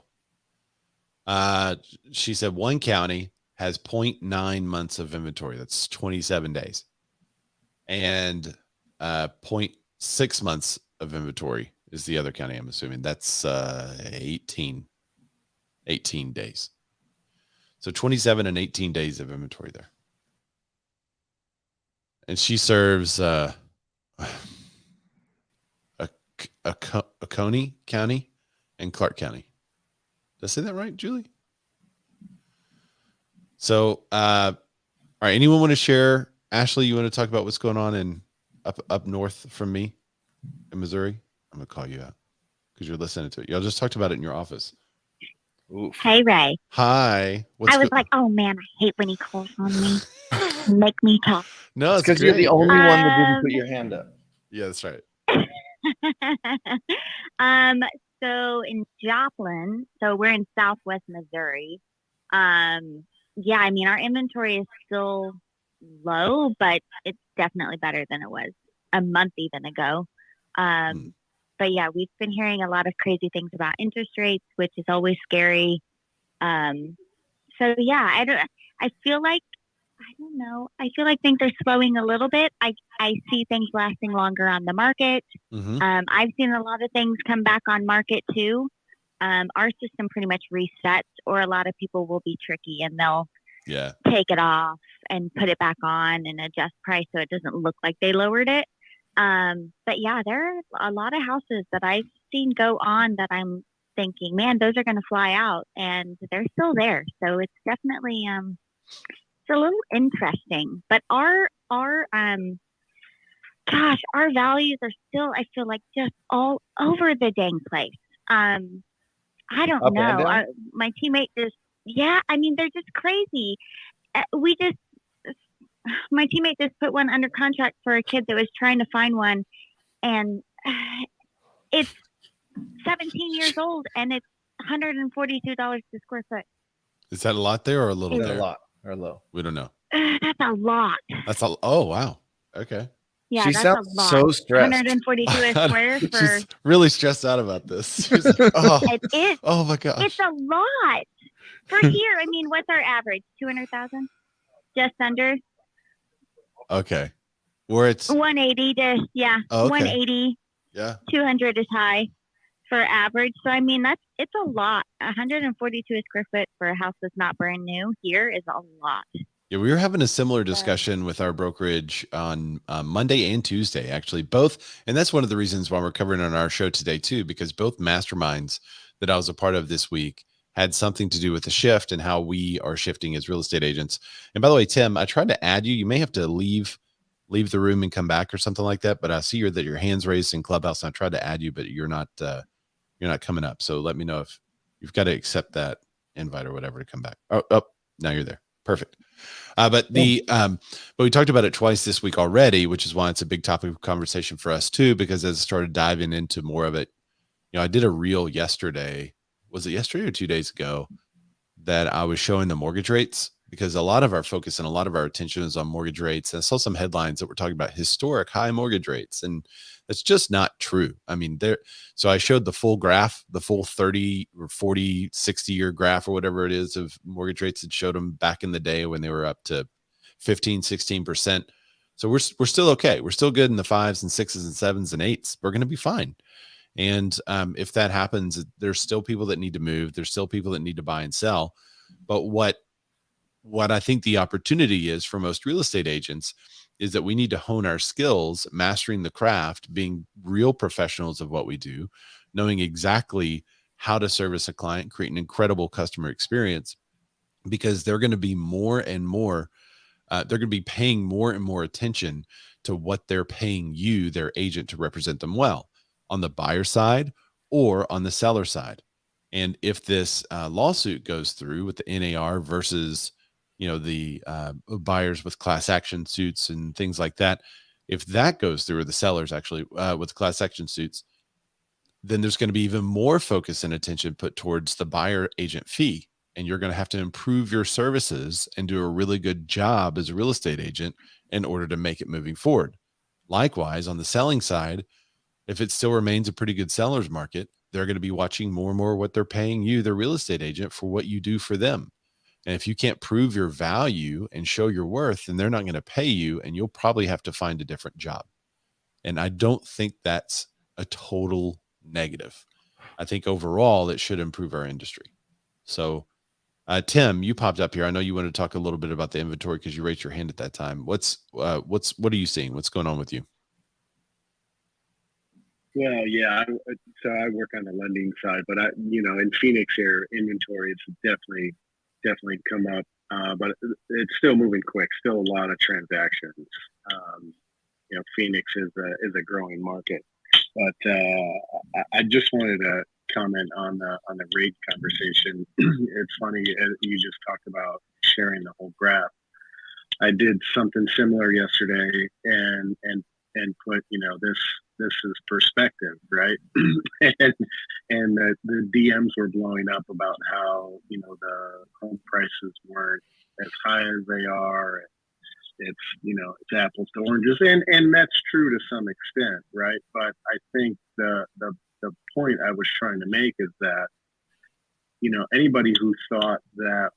She said 1 county has 0.9 months of inventory. That's 27 days. And 0.6 months of inventory is the other county, I'm assuming. That's 18 days. So 27 and 18 days of inventory there. And she serves Oconee County and Clark County. Did I say that right, Julie? So, all right. Anyone want to share? Ashley, you want to talk about what's going on in up north from me in Missouri? I'm going to call you out because you're listening to it. Y'all just talked about it in your office. Oof. Hey, Ray. Hi. I was like, oh, man, I hate when he calls on me. Make me talk. No, it's because you're the only one that didn't put your hand up. Yeah, that's right. So in Joplin, so we're in Southwest Missouri. Yeah, I mean, our inventory is still low, but it's definitely better than it was a month even ago. But yeah, we've been hearing a lot of crazy things about interest rates, which is always scary. So yeah, I feel like things are slowing a little bit. I see things lasting longer on the market. I've seen a lot of things come back on market too. Our system pretty much resets, or a lot of people will be tricky and they'll take it off and put it back on and adjust price so it doesn't look like they lowered it. But yeah, there are a lot of houses that I've seen go on that I'm thinking, man, those are going to fly out, and they're still there. So it's definitely it's a little interesting. But our values are still, I feel like, just all over the dang place. I don't know. My teammate just, I mean, they're just crazy. My teammate just put one under contract for a kid that was trying to find one, and it's 17 years old, and it's $142 a square foot. Is that a lot there or a little? Is that there? a lot or low? We don't know. That's a lot. Oh, wow. Okay. Yeah, she that's sounds a lot. so stressed. 142 a square for. She's really stressed out about this. She's like, It is. Oh my gosh. It's a lot for here. I mean, what's our average? 200,000, just under. Okay, where it's 180 to 180. Yeah, 200 is high for average. So I mean, it's a lot. 142 a square foot for a house that's not brand new here is a lot. Yeah, we were having a similar discussion with our brokerage on Monday and Tuesday, actually, both. And that's one of the reasons why we're covering on our show today, too, because both masterminds that I was a part of this week had something to do with the shift and how we are shifting as real estate agents. And by the way, Tim, I tried to add you. You may have to leave the room and come back or something like that. But I see that your hands raised in Clubhouse, and I tried to add you, but you're not coming up. So let me know if you've got to accept that invite or whatever to come back. Oh, now you're there. Perfect. But we talked about it twice this week already, which is why it's a big topic of conversation for us too, because as I started diving into more of it, I did a reel yesterday. Was it yesterday or 2 days ago that I was showing the mortgage rates? Because a lot of our focus and a lot of our attention is on mortgage rates. And I saw some headlines that were talking about historic high mortgage rates. And that's just not true. I mean, so I showed the full graph, the full 30 or 40, 60-year graph or whatever it is of mortgage rates, that showed them back in the day when they were up to 15, 16%. So we're still okay. We're still good in the 5s and 6s and 7s and 8s. We're going to be fine. And if that happens, there's still people that need to move. There's still people that need to buy and sell. But what I think the opportunity is for most real estate agents is that we need to hone our skills, mastering the craft, being real professionals of what we do, knowing exactly how to service a client, create an incredible customer experience, because they're going to be more and more, they're going to be paying more and more attention to what they're paying you, their agent, to represent them well, on the buyer side or on the seller side. And if this lawsuit goes through with the NAR versus the buyers with class action suits and things like that, if that goes through, or the sellers actually with class action suits, then there's going to be even more focus and attention put towards the buyer agent fee. And you're going to have to improve your services and do a really good job as a real estate agent in order to make it moving forward. Likewise, on the selling side, if it still remains a pretty good seller's market, they're going to be watching more and more what they're paying you, the real estate agent, for what you do for them. And if you can't prove your value and show your worth, then they're not going to pay you, and you'll probably have to find a different job. And I don't think that's a total negative. I think overall it should improve our industry. So, Tim, you popped up here. I know you want to talk a little bit about the inventory because you raised your hand at that time. What are you seeing? What's going on with you? Well, yeah. So I work on the lending side, but in Phoenix here, inventory is definitely come up, but it's still moving quick. Still a lot of transactions. Phoenix is a growing market, but I just wanted to comment on the rate conversation. It's funny, you just talked about sharing the whole graph. I did something similar yesterday and put, this is perspective, right? and the DMs were blowing up about how, the home prices weren't as high as they are. It's apples to oranges, and that's true to some extent, right? But I think the point I was trying to make is that, anybody who thought that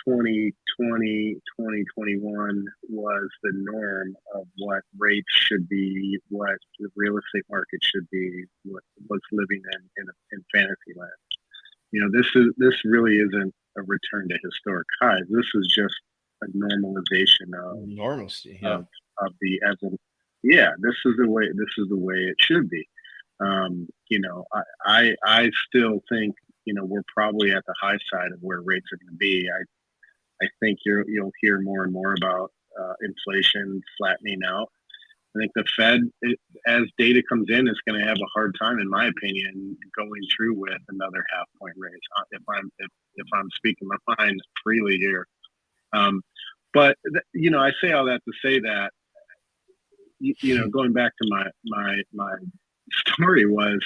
2020, 2021 was the norm of what rates should be, what the real estate market should be, what was living in fantasy land. This really isn't a return to historic highs. This is just a normalization of normalcy, of the this is the way it should be. I still think we're probably at the high side of where rates are going to be. I think you'll hear more and more about inflation flattening out. I think the Fed, as data comes in, is going to have a hard time, in my opinion, going through with another half-point raise. If I'm speaking my mind freely here, but I say all that to say that going back to my story was,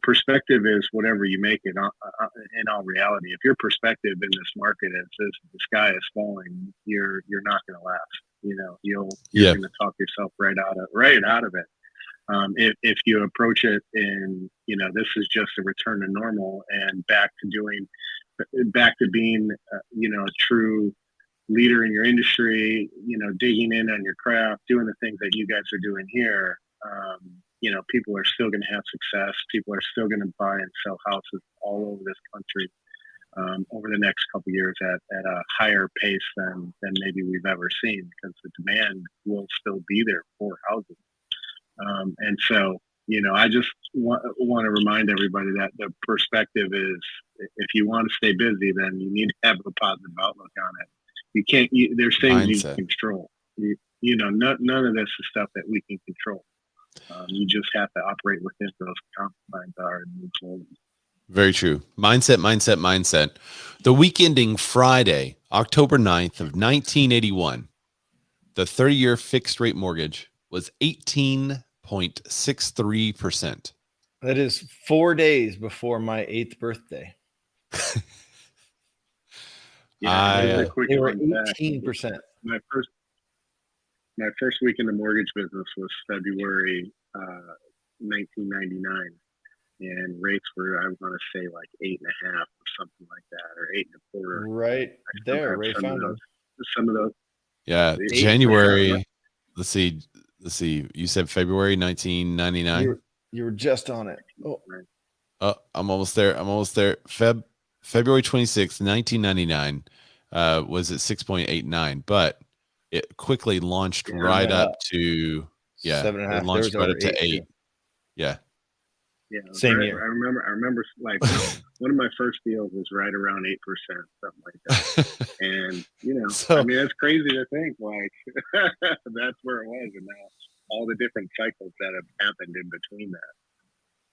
perspective is whatever you make it. In all reality, if your perspective in this market is the sky is falling, you're not going to last. You're going to talk yourself right out of it. If you approach it in, this is just a return to normal and back to being, a true leader in your industry, digging in on your craft, doing the things that you guys are doing here. People are still going to have success. People are still going to buy and sell houses all over this country over the next couple of years at a higher pace than maybe we've ever seen, because the demand will still be there for housing. And so, I just want to remind everybody that the perspective is, if you want to stay busy, then you need to have a positive outlook on it. You can't. There's things you can control. None of this is stuff that we can control. You just have to operate within those confines and move forward. Very true. Mindset. The week ending Friday, October 9th of 1981, the 30-year fixed rate mortgage was 18.63%. That is 4 days before my 8th birthday. They were 18%. My first week in the mortgage business was February 1999, and rates were, I want to say, like 8.5 or something like that, or 8.25. Right there, Ray found some of those. Yeah, January. Let's see. You said February 1999. You were just on it. Oh, I'm almost there. February 26th, 1999 was at 6.89, but it quickly launched right up to 7.5. It launched right up to 8. Yeah. Yeah. Same year. I remember like one of my first deals was right around 8%, something like that. And that's crazy to think like that's where it was, and now all the different cycles that have happened in between that.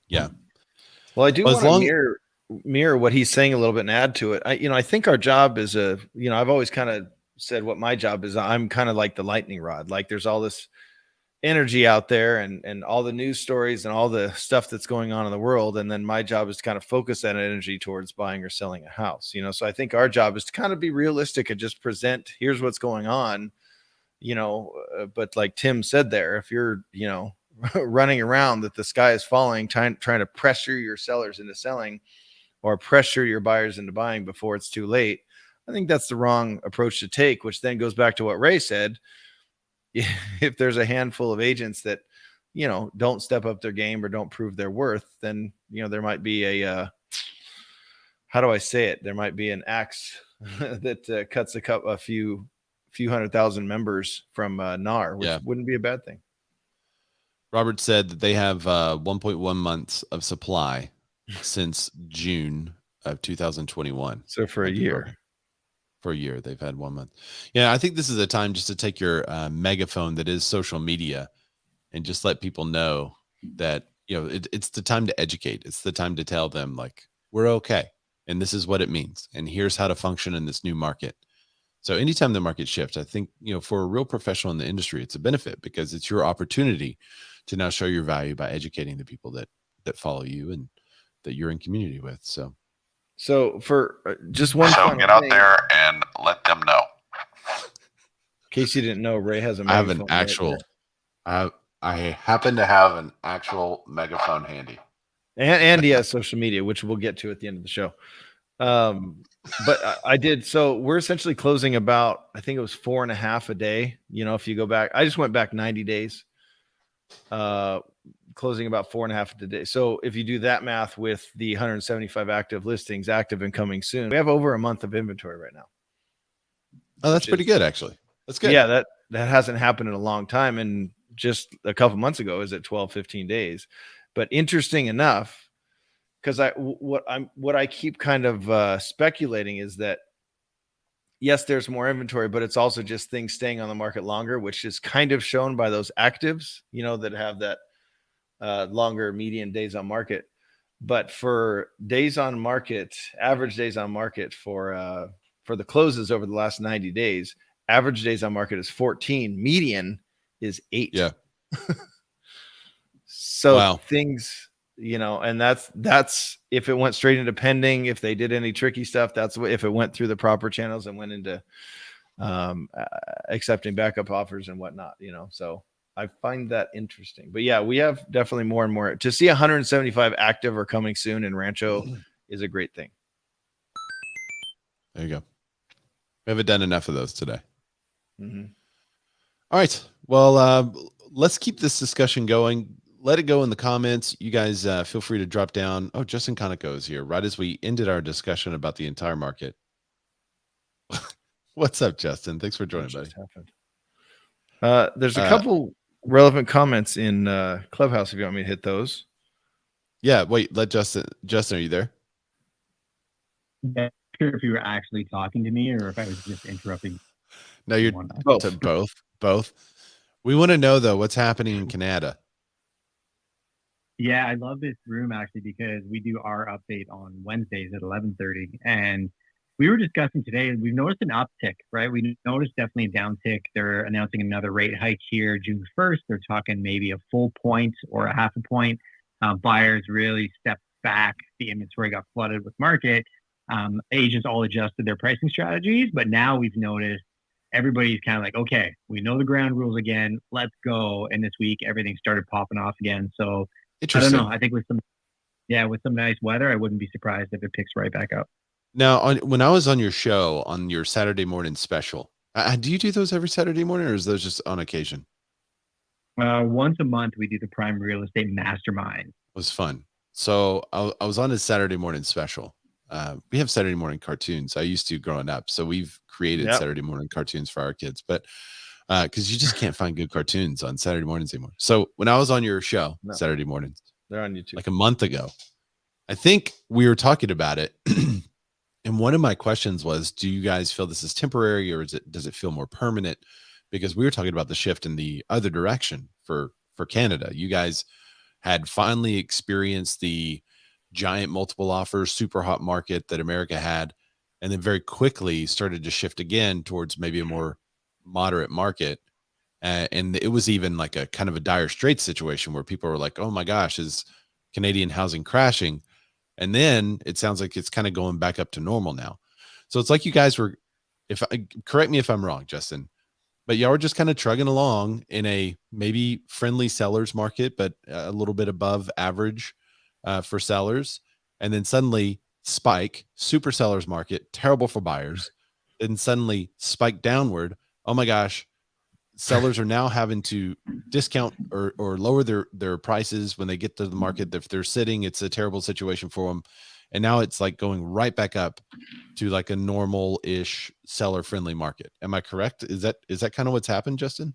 Yeah. Well, I do want to mirror what he's saying a little bit and add to it. I think our job is I've always kind of said what my job is. I'm kind of like the lightning rod. Like there's all this energy out there and all the news stories and all the stuff that's going on in the world. And then my job is to kind of focus that energy towards buying or selling a house, so I think our job is to kind of be realistic and just present, here's what's going on, but like Tim said there, if you're, running around that the sky is falling, trying to pressure your sellers into selling or pressure your buyers into buying before it's too late, I think that's the wrong approach to take, which then goes back to what Ray said. If there's a handful of agents that, don't step up their game or don't prove their worth, then, there might be a, how do I say it? There might be an axe that cuts a few 100,000 members from NAR, which wouldn't be a bad thing. Robert said that they have 1.1 months of supply since June of 2021. So for a year. For a year, they've had 1 month. Yeah, I think this is a time just to take your megaphone that is social media and just let people know that, it's the time to educate. It's the time to tell them, like, we're okay. And this is what it means. And here's how to function in this new market. So anytime the market shifts, I think, for a real professional in the industry, it's a benefit because it's your opportunity to now show your value by educating the people that follow you and that you're in community with. So for just one, get out there and let them know. In case you didn't know, Ray has I have an actual. I happen to have an actual megaphone handy, and he has social media, which we'll get to at the end of the show. But I did. So we're essentially closing about, I think it was 4.5 a day. If you go back, I just went back 90 days. Closing about 4.5 a day. So if you do that math with the 175 active listings, active and coming soon, we have over a month of inventory right now. Oh, that's pretty good, actually. That's good. Yeah, that hasn't happened in a long time. And just a couple months ago, is at 12, 15 days. But interesting enough, because what I keep kind of speculating is that, yes, there's more inventory, but it's also just things staying on the market longer, which is kind of shown by those actives, that have that longer median days on market. But for days on market, average days on market for the closes over the last 90 days, average days on market is 14, median is 8. Yeah. So things, and that's if it went straight into pending, if they did any tricky stuff, that's what, if it went through the proper channels and went into accepting backup offers and whatnot, so I find that interesting. But yeah, we have definitely more and more. To see 175 active or coming soon in Rancho is a great thing. There you go. We haven't done enough of those today. Mm-hmm. All right. Well, let's keep this discussion going. Let it go in the comments. You guys feel free to drop down. Oh, Justin Conoco is here right as we ended our discussion about the entire market. What's up, Justin? Thanks for joining, buddy. There's a couple relevant comments in Clubhouse if you want me to hit those. Yeah, wait, let Justin, are you there? I'm sure if you were actually talking to me or if I was just interrupting. No, you're both. We want to know though, what's happening in Canada. Yeah, I love this room actually because we do our update on Wednesdays at 11:30, and we were discussing today. We've noticed an uptick, right? We noticed definitely a downtick. They're announcing another rate hike here, June 1st. They're talking maybe a full point or a half a point. Buyers really stepped back. The inventory got flooded with market. Agents all adjusted their pricing strategies, but now we've noticed everybody's kind of like, okay, we know the ground rules again. Let's go. And this week, everything started popping off again. So I don't know. I think with some nice weather, I wouldn't be surprised if it picks right back up. Now, when I was on your show, on your Saturday morning special, do you do those every Saturday morning or is those just on occasion? Once a month, we do the Prime Real Estate Mastermind. It was fun. So I was on his Saturday morning special. We have Saturday morning cartoons. I used to growing up. So we've created Saturday morning cartoons for our kids, but because you just can't find good cartoons on Saturday mornings anymore. So when I was on your show, Saturday mornings, they're on YouTube, like a month ago, I think we were talking about it. And one of my questions was, do you guys feel this is temporary or does it feel more permanent? Because we were talking about the shift in the other direction for Canada. You guys had finally experienced the giant multiple offers, super hot market that America had, and then very quickly started to shift again towards maybe a more moderate market. And it was even like a kind of a dire straits situation where people were like, oh my gosh, is Canadian housing crashing? And then it sounds like it's kind of going back up to normal now. So it's like you guys were, correct me if I'm wrong, Justin, but y'all were just kind of trugging along in a maybe friendly sellers market, but a little bit above average for sellers. And then suddenly spike, super sellers market, terrible for buyers. Then suddenly spike downward. Oh my gosh, sellers are now having to discount or lower their prices when they get to the market. If they're sitting, it's a terrible situation for them. And now it's like going right back up to like a normal-ish seller-friendly market. Am I correct? Is that kind of what's happened, Justin?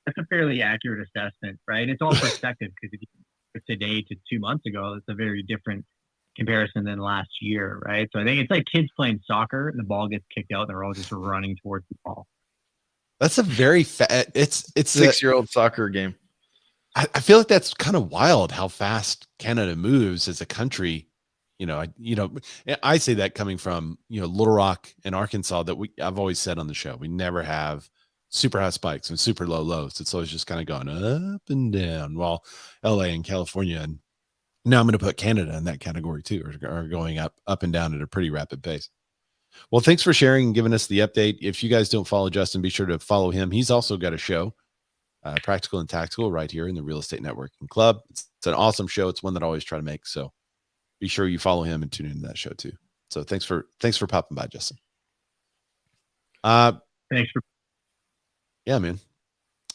That's a fairly accurate assessment, right? It's all perspective, because if you compare today to 2 months ago, it's a very different comparison than last year, right? So I think it's like kids playing soccer and the ball gets kicked out and they're all just running towards the ball. That's a very it's 6-year-old soccer game. I feel like that's kind of wild how fast Canada moves as a country. I say that coming from, Little Rock and Arkansas, that I've always said on the show, we never have super high spikes and super low lows. It's always just kind of going up and down, while LA and California, and now I'm going to put Canada in that category too, are going up and down at a pretty rapid pace. Well, thanks for sharing and giving us the update. If you guys don't follow Justin, be sure to follow him. He's also got a show, Practical and Tactical, right here in the Real Estate Networking Club. It's an awesome show. It's one that I always try to make. So be sure you follow him and tune into that show too. So thanks for popping by, Justin. Thanks for. Yeah, man.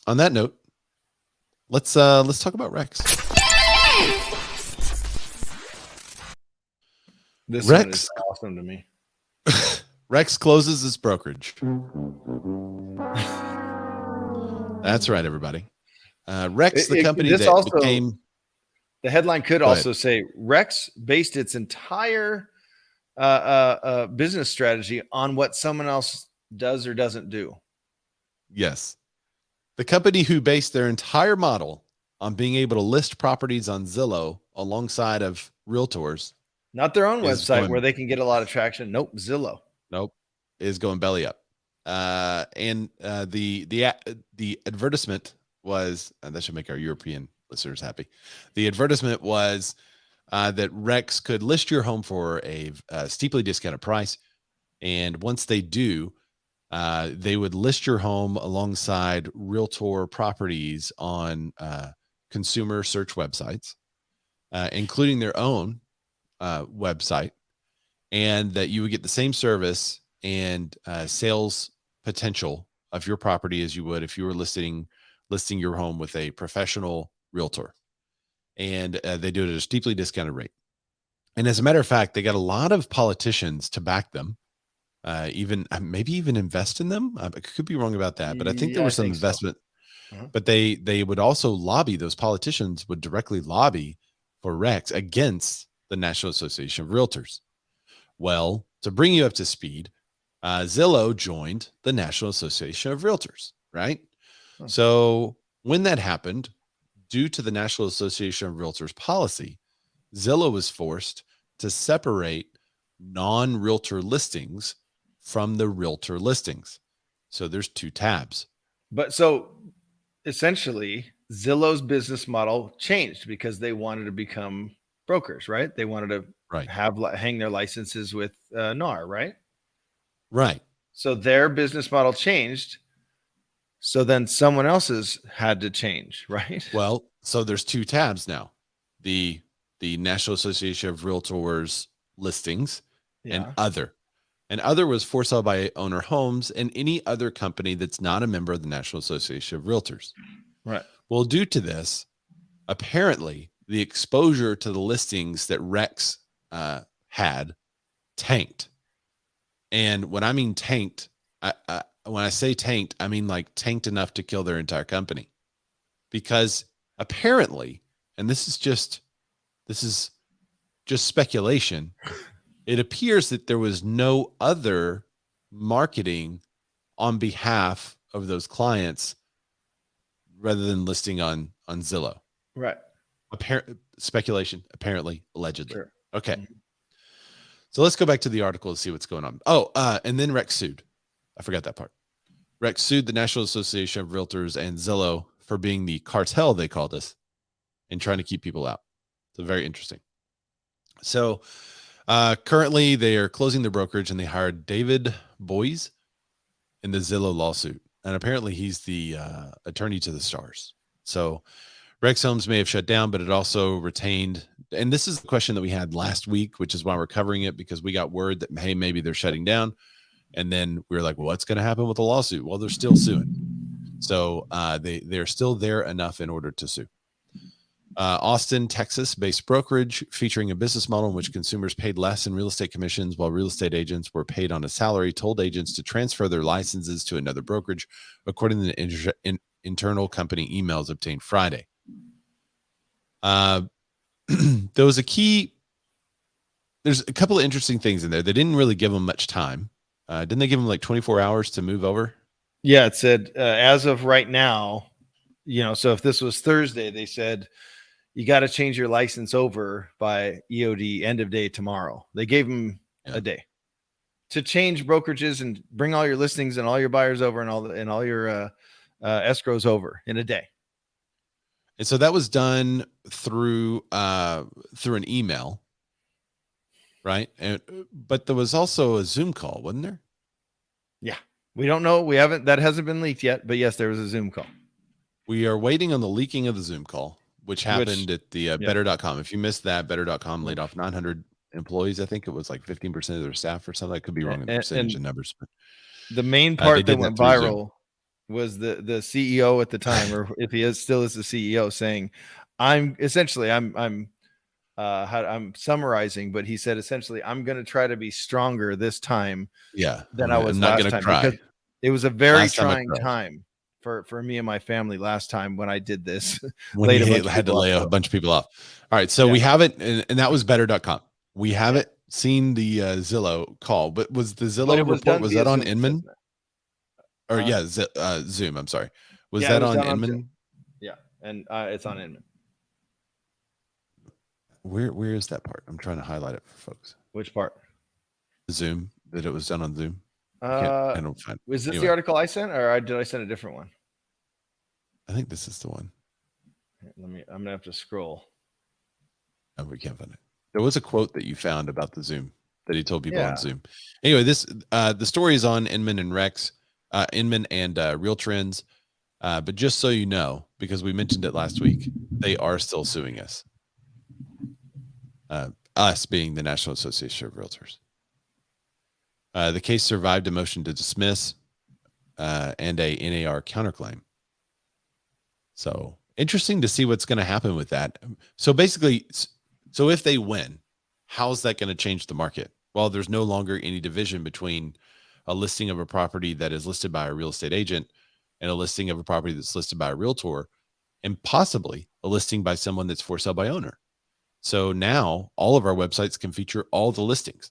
On that note, let's talk about Rex. This Rex one is awesome to me. Rex closes his brokerage. That's right, everybody. Rex, the company that also became. The headline could also say Rex based its entire business strategy on what someone else does or doesn't do. Yes. The company who based their entire model on being able to list properties on Zillow alongside of realtors. Not their own website where they can get a lot of traction. Nope. Zillow. Nope. Is going belly up. And the advertisement was, and that should make our European listeners happy. The advertisement was that Rex could list your home for a steeply discounted price. And once they do, they would list your home alongside Realtor properties on consumer search websites, including their own website, and that you would get the same service and sales potential of your property as you would if you were listing your home with a professional realtor. And they do it at a steeply discounted rate. And as a matter of fact, they got a lot of politicians to back them, maybe even invest in them. I could be wrong about that, but I think there was some investment. So. But they would also lobby, those politicians would directly lobby for Rex against the National Association of Realtors. Well, to bring you up to speed, Zillow joined the National Association of Realtors, right? Huh. So when that happened, due to the National Association of Realtors policy, Zillow was forced to separate non-realtor listings from the realtor listings. So there's two tabs. But so essentially, Zillow's business model changed because they wanted to become brokers, right? They wanted to hang their licenses with NAR, right? Right. So their business model changed. So then someone else's had to change, right? Well, so there's two tabs now. The National Association of Realtors listings and other. And other was for sale by owner homes and any other company that's not a member of the National Association of Realtors. Right. Well, due to this, apparently the exposure to the listings that Rex had tanked. And when I mean tanked, when I say tanked, I mean like tanked enough to kill their entire company. Because apparently, and this is just speculation, it appears that there was no other marketing on behalf of those clients rather than listing on Zillow. Right. Speculation, apparently, allegedly. Sure. Okay. Mm-hmm. So let's go back to the article and see what's going on. Oh, and then Rex sued. I forgot that part. Rex sued the National Association of Realtors and Zillow for being the cartel, they called us, and trying to keep people out. So very interesting. So currently they are closing their brokerage and they hired David Boyes in the Zillow lawsuit. And apparently he's the attorney to the stars. So Rex Homes may have shut down, but it also retained, and this is the question that we had last week, which is why we're covering it, because we got word that, hey, maybe they're shutting down. And then we were like, well, what's going to happen with the lawsuit? Well, they're still suing. So they're still there enough in order to sue. Austin, Texas-based brokerage featuring a business model in which consumers paid less in real estate commissions while real estate agents were paid on a salary, told agents to transfer their licenses to another brokerage, according to the internal company emails obtained Friday. There was there's a couple of interesting things in there. They didn't really give them much time. Didn't they give them like 24 hours to move over? Yeah, it said as of right now, so if this was Thursday, they said you got to change your license over by EOD end of day tomorrow. They gave them a day to change brokerages and bring all your listings and all your buyers over and all your escrows over in a day. And so that was done through an email, right? But there was also a Zoom call, wasn't there? Yeah, we don't know. That hasn't been leaked yet, but yes, there was a Zoom call. We are waiting on the leaking of the Zoom call, which happened at the better.com. If you missed that, better.com laid off 900 employees. I think it was like 15% of their staff or something. I could be wrong in the percentage of numbers. But the main part that went viral was the CEO at the time, or if he still is the CEO, saying, I'm summarizing, but he said essentially, I'm going to try to be stronger this time than I was last time. Because it was a very trying time for me and my family last time when I did this. When he had to lay a bunch of people off. All right. So we haven't, and that was better.com. We haven't seen the Zillow call, but was the Zillow report, was that on Inman? Or Zoom, I'm sorry. Was that on Inman? Yeah, and it's on Inman. Where is that part? I'm trying to highlight it for folks. Which part? Zoom, that it was done on Zoom. I don't find. Was this the article I sent, or did I send a different one? I think this is the one. I'm gonna have to scroll. Oh, we can't find it. There was a quote that you found about the Zoom that he told people on Zoom. Anyway, the story is on Inman and Rex, Inman and Real Trends. But just so you know, because we mentioned it last week, they are still suing us. Us being the National Association of Realtors. The case survived a motion to dismiss and a NAR counterclaim. So interesting to see what's going to happen with that. So basically, if they win, how's that going to change the market? Well, there's no longer any division between a listing of a property that is listed by a real estate agent and a listing of a property that's listed by a realtor, and possibly a listing by someone that's for sale by owner. So now all of our websites can feature all the listings.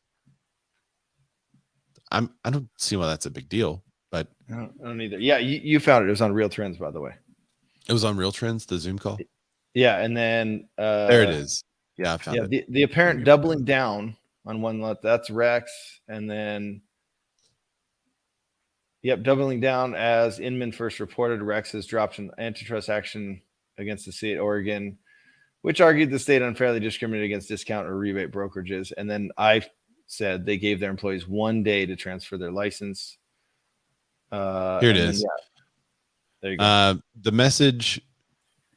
I don't see why that's a big deal, but I don't either. Yeah, you found it. It was on Real Trends, by the way. It was on Real Trends, the Zoom call. Yeah, and then there it is. Yeah, I found it. The apparent doubling down on one lot, that's Rex, and then doubling down as Inman first reported, Rex has dropped an antitrust action against the state of Oregon, which argued the state unfairly discriminated against discount or rebate brokerages. And then I said they gave their employees 1 day to transfer their license. Here it is. There you go. The message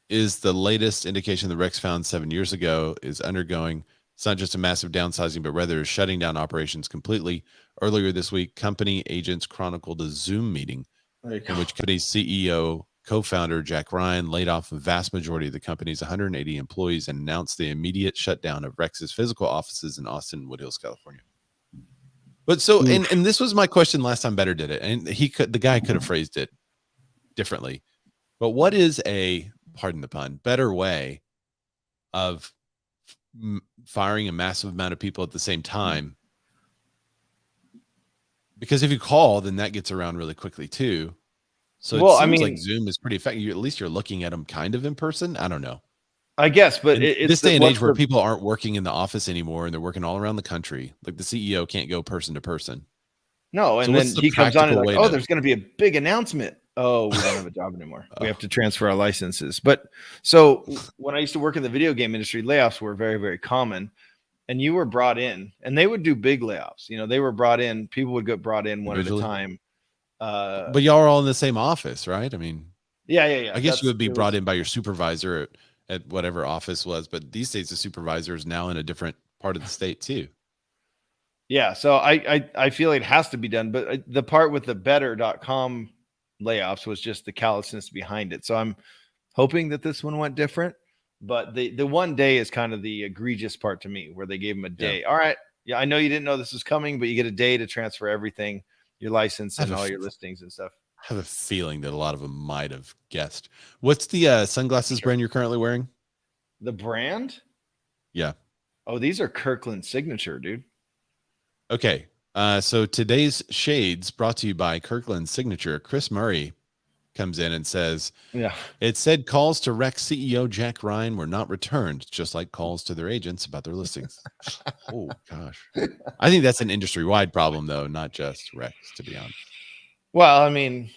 is the latest indication that Rex found 7 years ago is undergoing. It's not just a massive downsizing, but rather shutting down operations completely. Earlier this week, company agents chronicled a Zoom meeting in which company's CEO, co-founder Jack Ryan laid off a vast majority of the company's 180 employees and announced the immediate shutdown of Rex's physical offices in Austin, Wood Hills, California. But so, and this was my question last time Better did it, and the guy could have phrased it differently. But what is pardon the pun, better way of firing a massive amount of people at the same time? Because if you call, then that gets around really quickly too. So it seems like Zoom is pretty effective. At least you're looking at them kind of in person. I don't know. I guess, but it's this day and age where people aren't working in the office anymore and they're working all around the country. Like the CEO can't go person to person. No, and then he comes on and like, there's going to be a big announcement. Oh, we don't have a job anymore. We have to transfer our licenses. But so when I used to work in the video game industry, layoffs were very, very common. And you were brought in, and they would do big layoffs. They were brought in. People would get brought in one at a time. But y'all are all in the same office, right? I mean, yeah. I guess you would be brought in by your supervisor at whatever office was. But these days, the supervisor is now in a different part of the state too. Yeah, so I feel it has to be done. But the part with the better.com layoffs, was just the callousness behind it. So I'm hoping that this one went different, but the 1 day is kind of the egregious part to me, where they gave him a day. All right. Yeah, I know you didn't know this was coming, but you get a day to transfer everything, your license and all your listings and stuff. I have a feeling that a lot of them might have guessed. What's the sunglasses brand you're currently wearing? The brand? Yeah. Oh, these are Kirkland Signature, dude. Okay. So today's shades brought to you by Kirkland Signature. Chris Murray comes in and says, yeah, it said calls to Rex CEO Jack Ryan were not returned, just like calls to their agents about their listings. Oh gosh. I think that's an industry-wide problem though, not just Rex, to be honest. Well, I mean,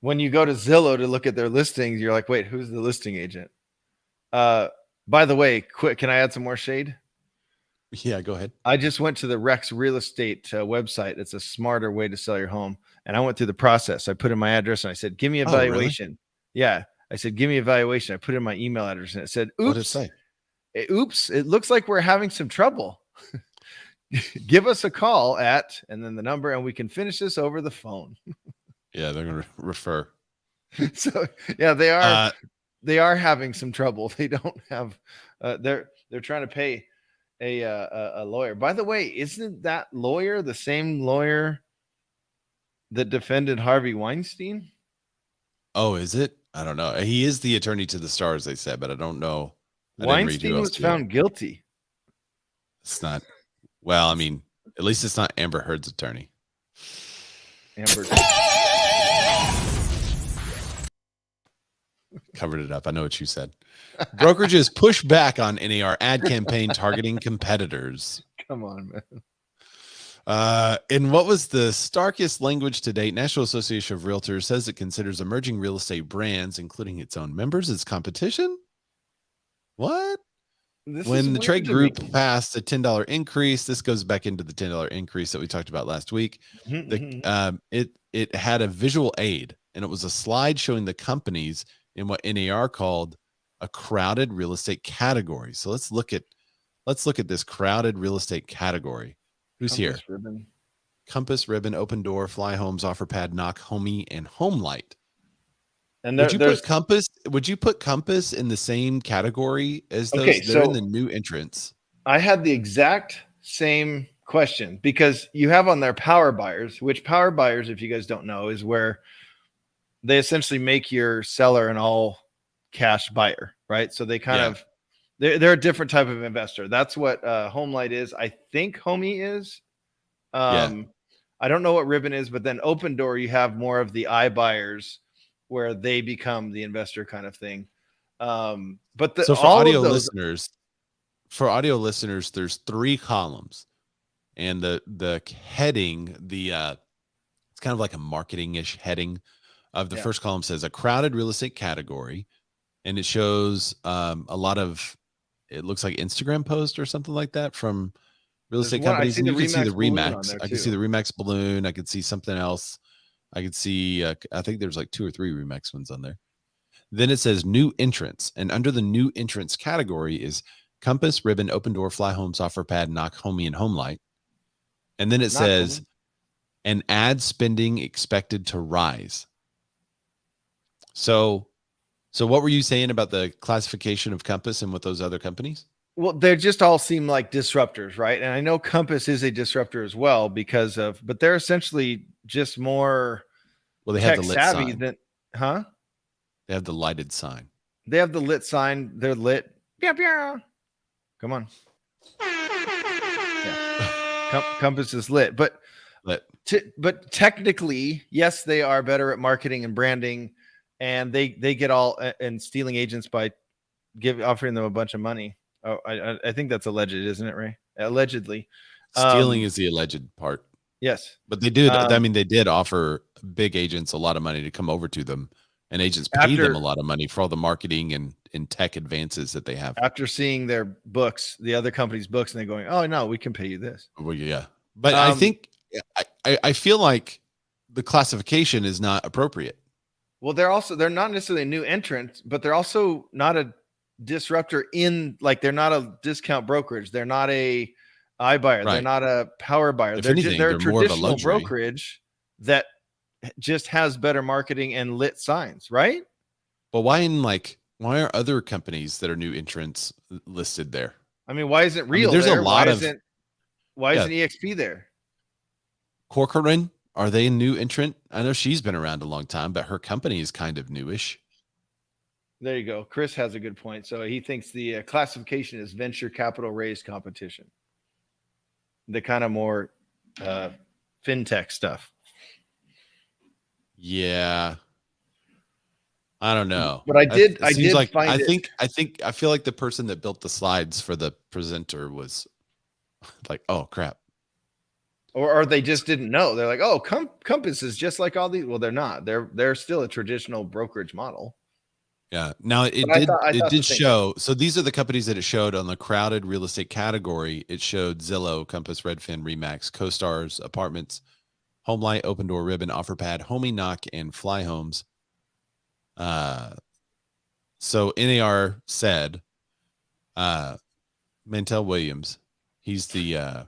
when you go to Zillow to look at their listings, you're like, wait, who's the listing agent? By the way, quick, can I add some more shade? Yeah, go ahead. I just went to the Rex Real Estate website. It's a smarter way to sell your home. And I went through the process. I put in my address and I said, give me a valuation. Really? Yeah. I said, give me a valuation. I put in my email address and it said, oops. What did it say? Oops. It looks like we're having some trouble. Give us a call at, and then the number, and we can finish this over the phone. Yeah, they're going to refer. So yeah, they are having some trouble. They don't have, they're trying to pay a lawyer. By the way, isn't that lawyer the same lawyer that defended Harvey Weinstein? Oh, is it? I don't know. He is the attorney to the stars, they said, but I don't know. Weinstein was found guilty. It's not. Well, I mean, at least it's not Amber Heard's attorney. Amber covered it up. I know what you said. Brokerages push back on NAR ad campaign targeting competitors. Come on, man. In what was the starkest language to date, National Association of Realtors says it considers emerging real estate brands, including its own members, as competition. What? When the trade group passed a $10 increase, this goes back into the $10 increase that we talked about last week. It had a visual aid, and it was a slide showing the companies in what NAR called a crowded real estate category. So let's look at this crowded real estate category. Who's here? Ribbon. Compass, Ribbon, Open Door, Fly Homes, OfferPad, Knock, Homey, and HomeLight. And would you put Compass in the same category as those? Okay, they're in the new entrants. I had the exact same question, because you have on there power buyers, which power buyers, if you guys don't know, is where they essentially make your seller an all cash buyer, right? So they kind of, they're a different type of investor. That's what HomeLight is. I think Homey is. I don't know what Ribbon is, but then Open Door, you have more of the iBuyers where they become the investor kind of thing. But so for audio listeners, there's 3 columns, and the heading, it's kind of like a marketing-ish heading of the first column says a crowded real estate category, and it shows a lot of, it looks like Instagram posts or something like that from real estate companies. And you can see the Remax. I can see the Remax balloon. I could see something else. I could see, I think there's like 2 or 3 Remax ones on there. Then it says new entrants. And under the new entrants category is Compass, Ribbon, Open Door, Fly Homes, OfferPad, Knock, Homey, and HomeLight. And then it says, an ad spending expected to rise. So what were you saying about the classification of Compass and with those other companies? Well, they just all seem like disruptors, right? And I know Compass is a disruptor as well but they're essentially just more they have the lit savvy sign. They have the lighted sign. They have the lit sign. They're lit. Come on. Compass is lit, but technically, yes, they are better at marketing and branding, and they get all and stealing agents by offering them a bunch of money. Oh, I think that's alleged, isn't it, Ray? Allegedly. Stealing is the alleged part. Yes. But they did. They did offer big agents a lot of money to come over to them, and agents paid them a lot of money for all the marketing and tech advances that they have. After seeing their books, the other company's books, and they're going, oh, no, we can pay you this. Well, yeah. But I think, I feel like the classification is not appropriate. Well, they're not necessarily a new entrant, but they're also not a disruptor they're not a discount brokerage. They're not a iBuyer. Right. They're not a power buyer. They're a traditional brokerage that just has better marketing and lit signs, right? But why are other companies that are new entrants listed there? I mean, why isn't Real there's there? a lot Why isn't EXP there? Corcoran, are they a new entrant? I know she's been around a long time, but her company is kind of newish. There you go. Chris has a good point. So he thinks the classification is venture capital raised competition. The kind of more fintech stuff. Yeah. I don't know. But I feel like the person that built the slides for the presenter was like, oh crap. Or they just didn't know. They're like, oh, Compass is just like all these. Well, they're not. They're still a traditional brokerage model. Yeah. Now it did show. So these are the companies that it showed on the crowded real estate category. It showed Zillow, Compass, Redfin, Remax, CoStars, Apartments, HomeLight, Open Door, Ribbon, OfferPad, Homey Knock, and Fly Homes. So NAR said, Mantel Williams, he's the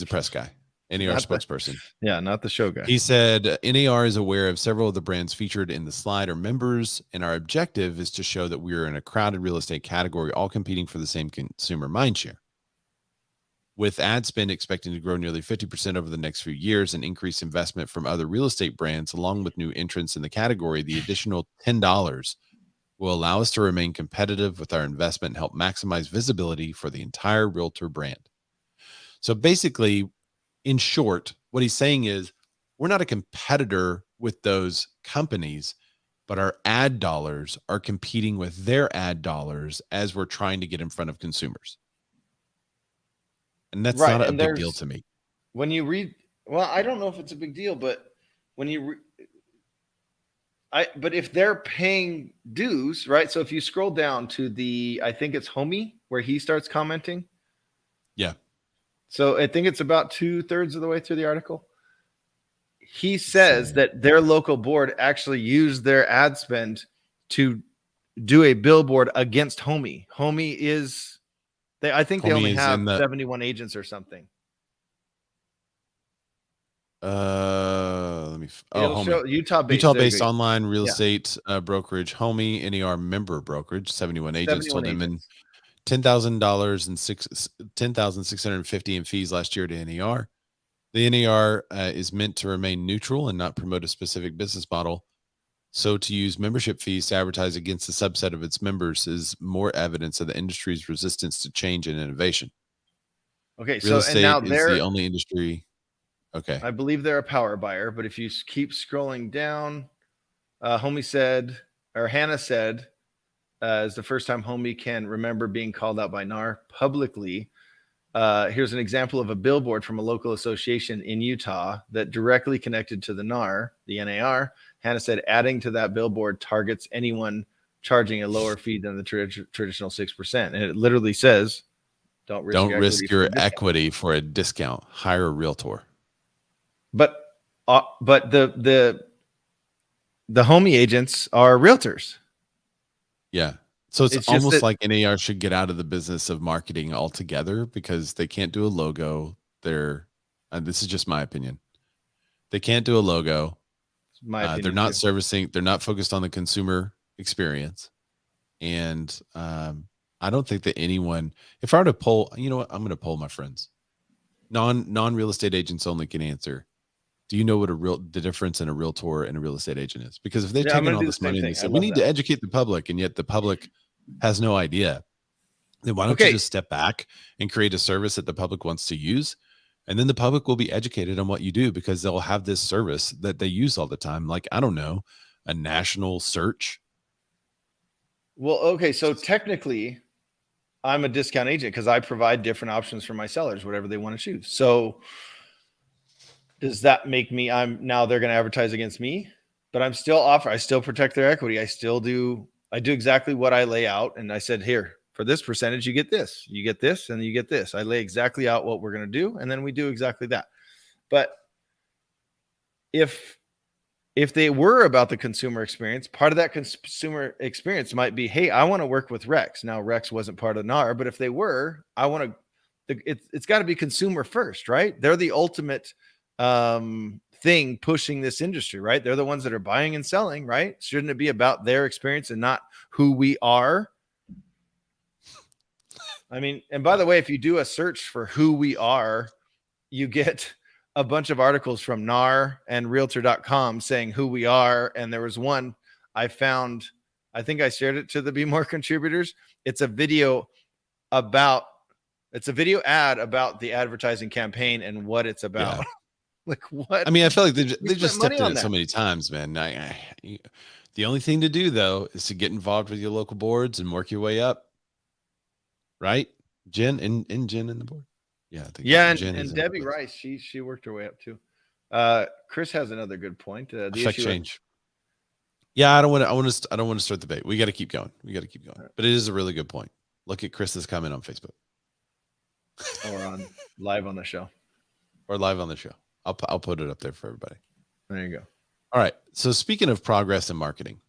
press guy. NAR spokesperson. Not the show guy. He said NAR is aware of several of the brands featured in the slide are members, and our objective is to show that we're in a crowded real estate category, all competing for the same consumer mindshare. With ad spend expecting to grow nearly 50% over the next few years and increased investment from other real estate brands, along with new entrants in the category, the additional $10 will allow us to remain competitive with our investment and help maximize visibility for the entire Realtor brand. So basically, in short, what he's saying is we're not a competitor with those companies, but our ad dollars are competing with their ad dollars as we're trying to get in front of consumers. And that's not a big deal to me. When you read, well, I don't know if it's a big deal, but when you but if they're paying dues, right? So if you scroll down to I think it's Homey, where he starts commenting. Yeah. So I think it's about 2/3 of the way through the article. He says that their local board actually used their ad spend to do a billboard against Homey. Homey is, I think they only have 71 agents or something. Let me. Utah-based online real estate brokerage, Homey, NAR member brokerage, 71 agents. Told them in $10,000 and $10,650 in fees last year to NAR. The NAR is meant to remain neutral and not promote a specific business model. So to use membership fees to advertise against a subset of its members is more evidence of the industry's resistance to change and innovation. Okay, real estate is the only industry. Okay, I believe they're a power buyer, but if you keep scrolling down, Hannah said, is the first time Homey can remember being called out by NAR publicly. Here's an example of a billboard from a local association in Utah that directly connected to the NAR. Hannah said, adding to that billboard targets anyone charging a lower fee than the traditional 6%. And it literally says, don't risk your equity for a discount. Hire a realtor. But the Homey agents are realtors. Yeah. So it's almost like NAR should get out of the business of marketing altogether because they can't do a logo. This is just my opinion. They can't do a logo. They're not they're not focused on the consumer experience. And I don't think that anyone, if I were to poll, you know what, I'm going to poll my friends. Non-real estate agents only can answer. Do you know what the difference in a realtor and a real estate agent is? Because if they're taking all this money and they say, we need to educate the public, and yet the public has no idea, then why don't you just step back and create a service that the public wants to use? And then the public will be educated on what you do because they'll have this service that they use all the time. Like, I don't know, a national search. Well, okay. So technically I'm a discount agent because I provide different options for my sellers, whatever they want to choose. So does that make me, now they're going to advertise against me, but I still protect their equity. I do exactly what I lay out. And I said, here, for this percentage, you get this, and you get this. I lay exactly out what we're going to do. And then we do exactly that. But if they were about the consumer experience, part of that consumer experience might be, hey, I want to work with Rex. Now, Rex wasn't part of NAR, but if they were, it's got to be consumer first, right? They're the ultimate thing pushing this industry, right? They're the ones that are buying and selling, right? Shouldn't it be about their experience and not who we are? I mean, and by the way, if you do a search for who we are, you get a bunch of articles from NAR and Realtor.com saying who we are. And there was one I found, I think I shared it to the Be More contributors. It's a video ad about the advertising campaign and what it's about. Yeah. Like what? I mean, I feel like they just stepped in it so many times, man. The only thing to do though is to get involved with your local boards and work your way up. Right? Jen and Jen in the board. Yeah. I think and Debbie Rice, she worked her way up too. Chris has another good point. The effect change. Yeah, I don't want to start the debate. We got to keep going. But it is a really good point. Look at Chris's comment on Facebook. Or live on the show. I'll put it up there for everybody. There you go. All right. So speaking of progress in marketing,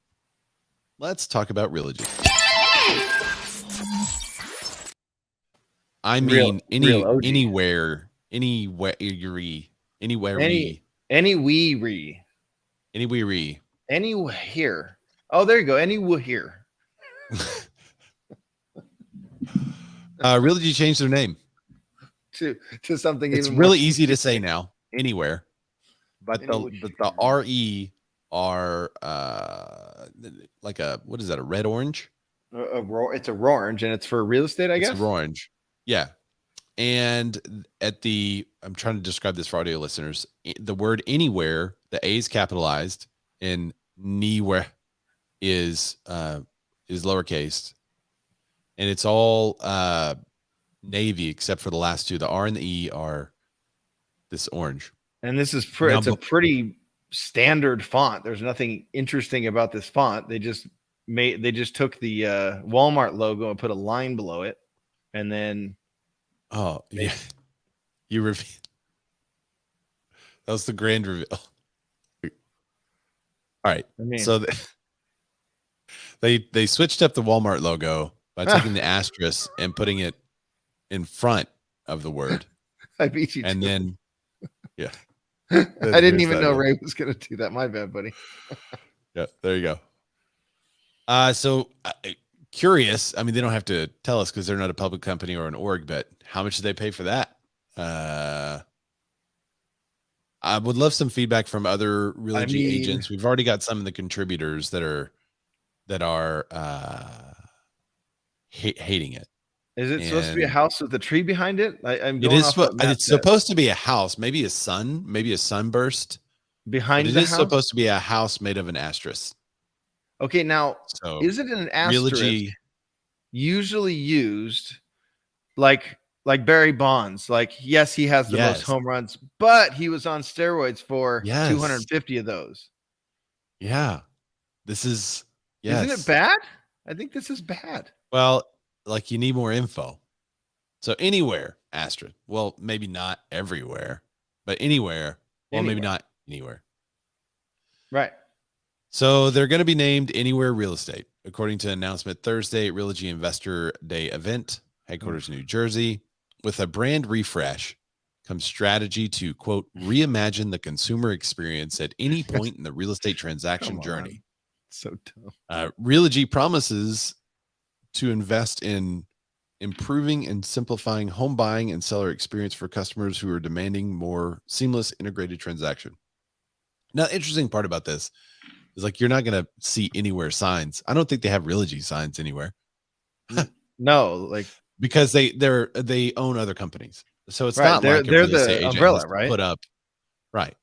let's talk about Realogy. I mean, anywhere. Any here. Oh, there you go. Anywhere here. Realogy changed their name to something. It's really easy to say now. Anywhere, but the RE are like what is that? A red orange? It's a orange, and it's for real estate, I guess. It's orange. Yeah. And I'm trying to describe this for audio listeners. The word anywhere, the A is capitalized, and anywhere is lowercase, and it's all navy except for the last two. The R and the E are this orange. And this is it's a pretty standard font. There's nothing interesting about this font. They just took the Walmart logo and put a line below it, and then that was the grand reveal. All right, so they switched up the Walmart logo by taking the asterisk and putting it in front of the word. I beat you. And then I didn't even know Ray was going to do that. My bad, buddy. Yeah, there you go. So curious. I mean, they don't have to tell us because they're not a public company or an org, but how much did they pay for that? I would love some feedback from other Realogy agents. We've already got some of the contributors that are hating it. Is it supposed to be a house with a tree behind it? It's supposed to be a house, maybe a sunburst behind it. It is supposed to be a house made of an asterisk. Okay, now is it an asterisk Realogy, usually used like Barry Bonds? Like, yes, he has the most home runs, but he was on steroids for 250 of those. Yeah, this is Isn't it bad? I think this is bad. Well, like you need more info. So anywhere, asterisk. Well, maybe not everywhere, but anywhere. Well, maybe not anywhere. Right. So they're going to be named Anywhere Real Estate, according to an announcement Thursday at Realogy Investor Day event, headquarters New Jersey. With a brand refresh comes strategy to, quote, reimagine the consumer experience at any point in the real estate transaction journey. So dumb. Realogy promises to invest in improving and simplifying home buying and seller experience for customers who are demanding more seamless integrated transaction. Now, the interesting part about this is like, you're not going to see anywhere signs. I don't think they have Realogy signs anywhere. No, like, because they own other companies. So it's not they're like a real estate the agent umbrella, has to right? put up. Right.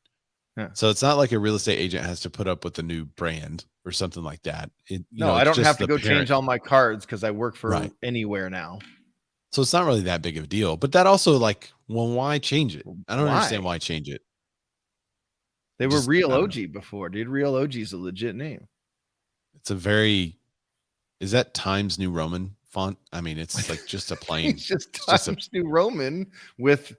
Yeah. So it's not like a real estate agent has to put up with a new brand or something like that. I don't have to go change all my cards because I work for Anywhere now. So it's not really that big of a deal. But that also, like, well, why change it? I don't understand why change it. They were Realogy before, dude. Realogy is a legit name. It's is that Times New Roman font? I mean, it's like just a plain. It's just Times New Roman with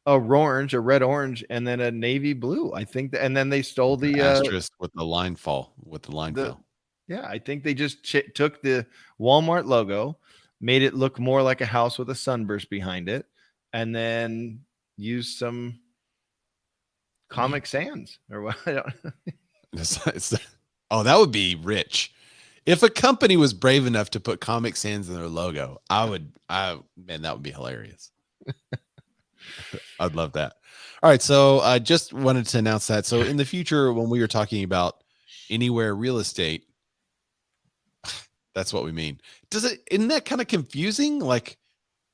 a red orange, and then a navy blue. I think, and then they stole the asterisk with the line fill. Yeah, I think they just took the Walmart logo, made it look more like a house with a sunburst behind it, and then used some Comic Sans or what? I don't Oh, that would be rich. If a company was brave enough to put Comic Sans in their logo, man, that would be hilarious. I'd love that. All right. So I just wanted to announce that. So in the future, when we were talking about anywhere real estate, that's what we mean. Isn't that kind of confusing? Like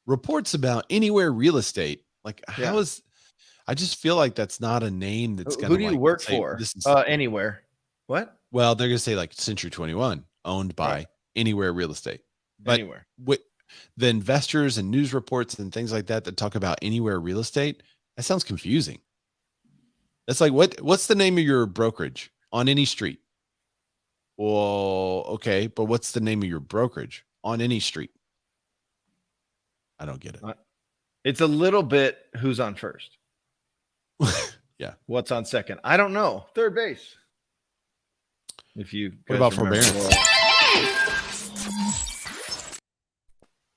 reports about anywhere real estate. Like how is, I just feel like that's not a name that's going to. Who do you work for? This is anywhere. What? Well, they're going to say like Century 21 owned by Anywhere Real Estate. But anywhere. The investors and news reports and things like that talk about Anywhere Real Estate, that sounds confusing. That's like, what's the name of your brokerage on any street? Well, okay, but what's the name of your brokerage on any street? I don't get it. It's a little bit who's on first. Yeah. What's on second? I don't know. Third base. If you what about forbearance?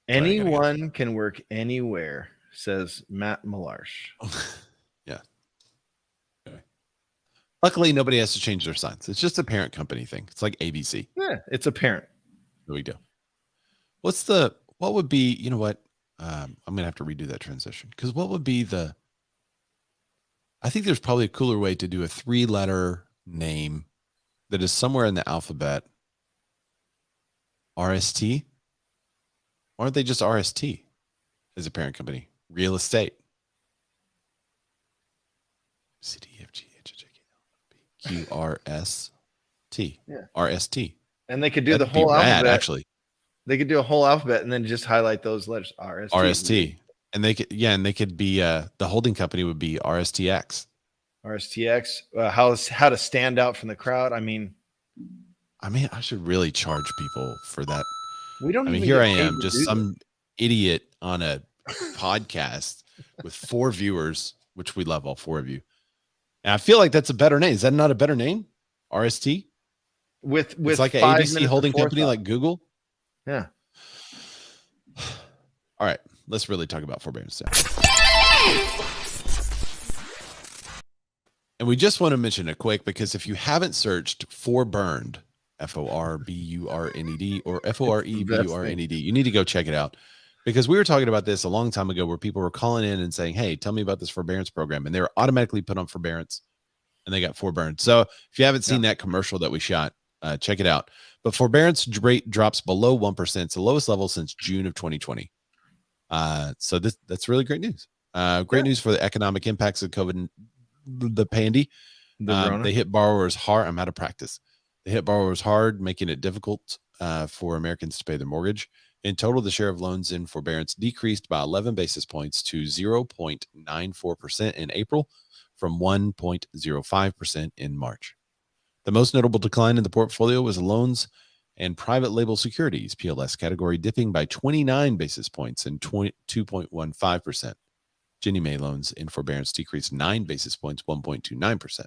Anyone can work anywhere, says Matt Malarsh. Yeah. Okay. Luckily, nobody has to change their signs. It's just a parent company thing. It's like ABC. Yeah, it's a parent. There we go. What would be, you know what? I'm going to have to redo that transition because what would be I think there's probably a cooler way to do a 3-letter name that is somewhere in the alphabet. RST? Why aren't they just RST as a parent company? Real estate. C, D, F, G, H, I, J, K, L, M, N, P, Q, R, S, T. Yeah. RST. And they could do That'd the whole alphabet. Actually. They could do a whole alphabet and then just highlight those letters. RST. And they could be the holding company would be RSTX. RSTX. How to stand out from the crowd. I mean, I should really charge people for that. We don't. Here I am, just some idiot on a podcast with 4 viewers, which we love all 4 of you. And I feel like that's a better name. Is that not a better name? RST? With it's like an ABC holding company like Google. Yeah. All right, let's really talk about forbearance now. And we just want to mention it quick because if you haven't searched Forburned, FORBURNED or FOREBURNED, you need to go check it out because we were talking about this a long time ago where people were calling in and saying, hey, tell me about this forbearance program. And they were automatically put on forbearance and they got Forburned. So if you haven't seen that commercial that we shot, check it out. But forbearance rate drops below 1%. It's the lowest level since June of 2020. So that's really great news. Great news for the economic impacts of COVID, the pandy. They hit borrowers hard. I'm out of practice. They hit borrowers hard, making it difficult for Americans to pay their mortgage. In total, the share of loans in forbearance decreased by 11 basis points to 0.94% in April from 1.05% in March. The most notable decline in the portfolio was loans and private label securities, PLS category, dipping by 29 basis points and 2.15%. Ginnie Mae loans in forbearance decreased 9 basis points, 1.29%.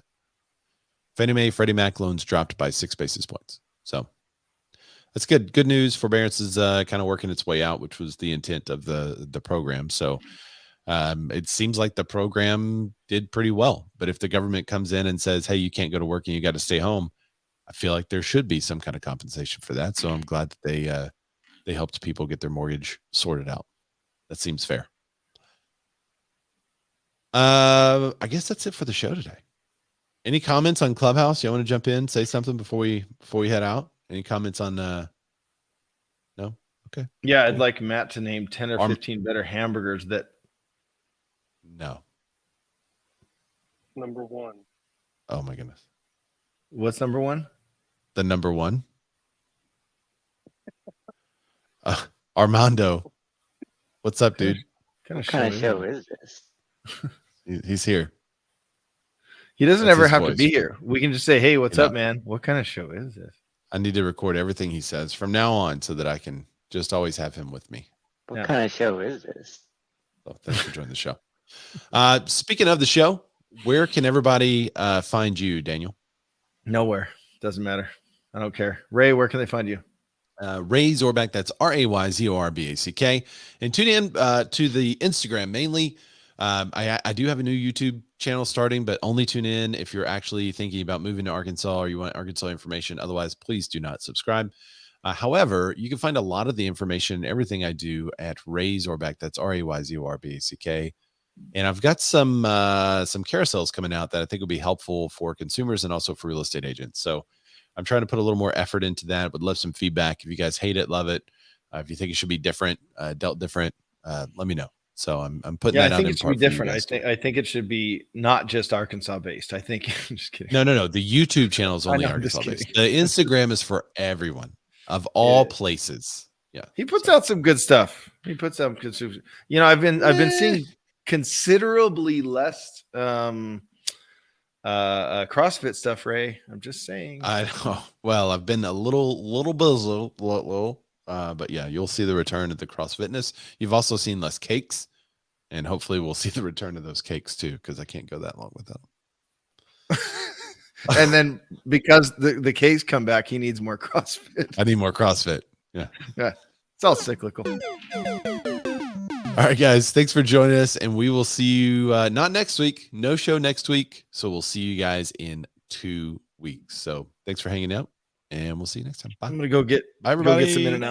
Fannie Mae, Freddie Mac loans dropped by 6 basis points. So that's good. Good news. Forbearance is kind of working its way out, which was the intent of the program. So it seems like the program did pretty well. But if the government comes in and says, hey, you can't go to work and you got to stay home, I feel like there should be some kind of compensation for that. So I'm glad that they helped people get their mortgage sorted out. That seems fair. I guess that's it for the show today. Any comments on Clubhouse? You want to jump in, say something before we head out? Any comments on no? Okay. Yeah, I'd like Matt to name 10 or 15 better hamburgers that no. Number 1. Oh my goodness. What's number 1? The number 1. Armando. What's up, dude? What kind of show is this? He's here. He doesn't ever have to be here. We can just say, hey, what's up, man? What kind of show is this? I need to record everything he says from now on so that I can just always have him with me. What kind of show is this? Oh, thanks for joining the show. Speaking of the show, where can everybody find you, Daniel? Nowhere. Doesn't matter. I don't care. Ray, where can they find you? Ray Zorback, that's RAYZORBACK. And tune in to the Instagram mainly. I do have a new YouTube channel starting, but only tune in if you're actually thinking about moving to Arkansas or you want Arkansas information. Otherwise, please do not subscribe. However, you can find a lot of the information and everything I do at Ray Zorback. That's RAYZORBACK. And I've got some carousels coming out that I think will be helpful for consumers and also for real estate agents. So I'm trying to put a little more effort into that. Would love some feedback. If you guys hate it, love it. If you think it should be different, dealt different, let me know. So I'm putting that out. I think it should be different. I think it should be not just Arkansas based. I think I'm just kidding. No. The YouTube channel is only Arkansas based. The Instagram is for everyone of all places. Yeah. He puts out some good stuff. I've been seeing considerably less CrossFit stuff, Ray. I'm just saying. I know. Well, I've been a little busy, but yeah, you'll see the return of the CrossFitness. You've also seen less cakes, and hopefully we'll see the return of those cakes too, because I can't go that long without them. And then because the cakes come back, he needs more CrossFit. I need more CrossFit. Yeah. It's all cyclical. All right, guys. Thanks for joining us, and we will see you not next week. No show next week, so we'll see you guys in 2 weeks. So thanks for hanging out, and we'll see you next time. Bye. I'm gonna go get Bye, everybody. Go get some In-N-Out.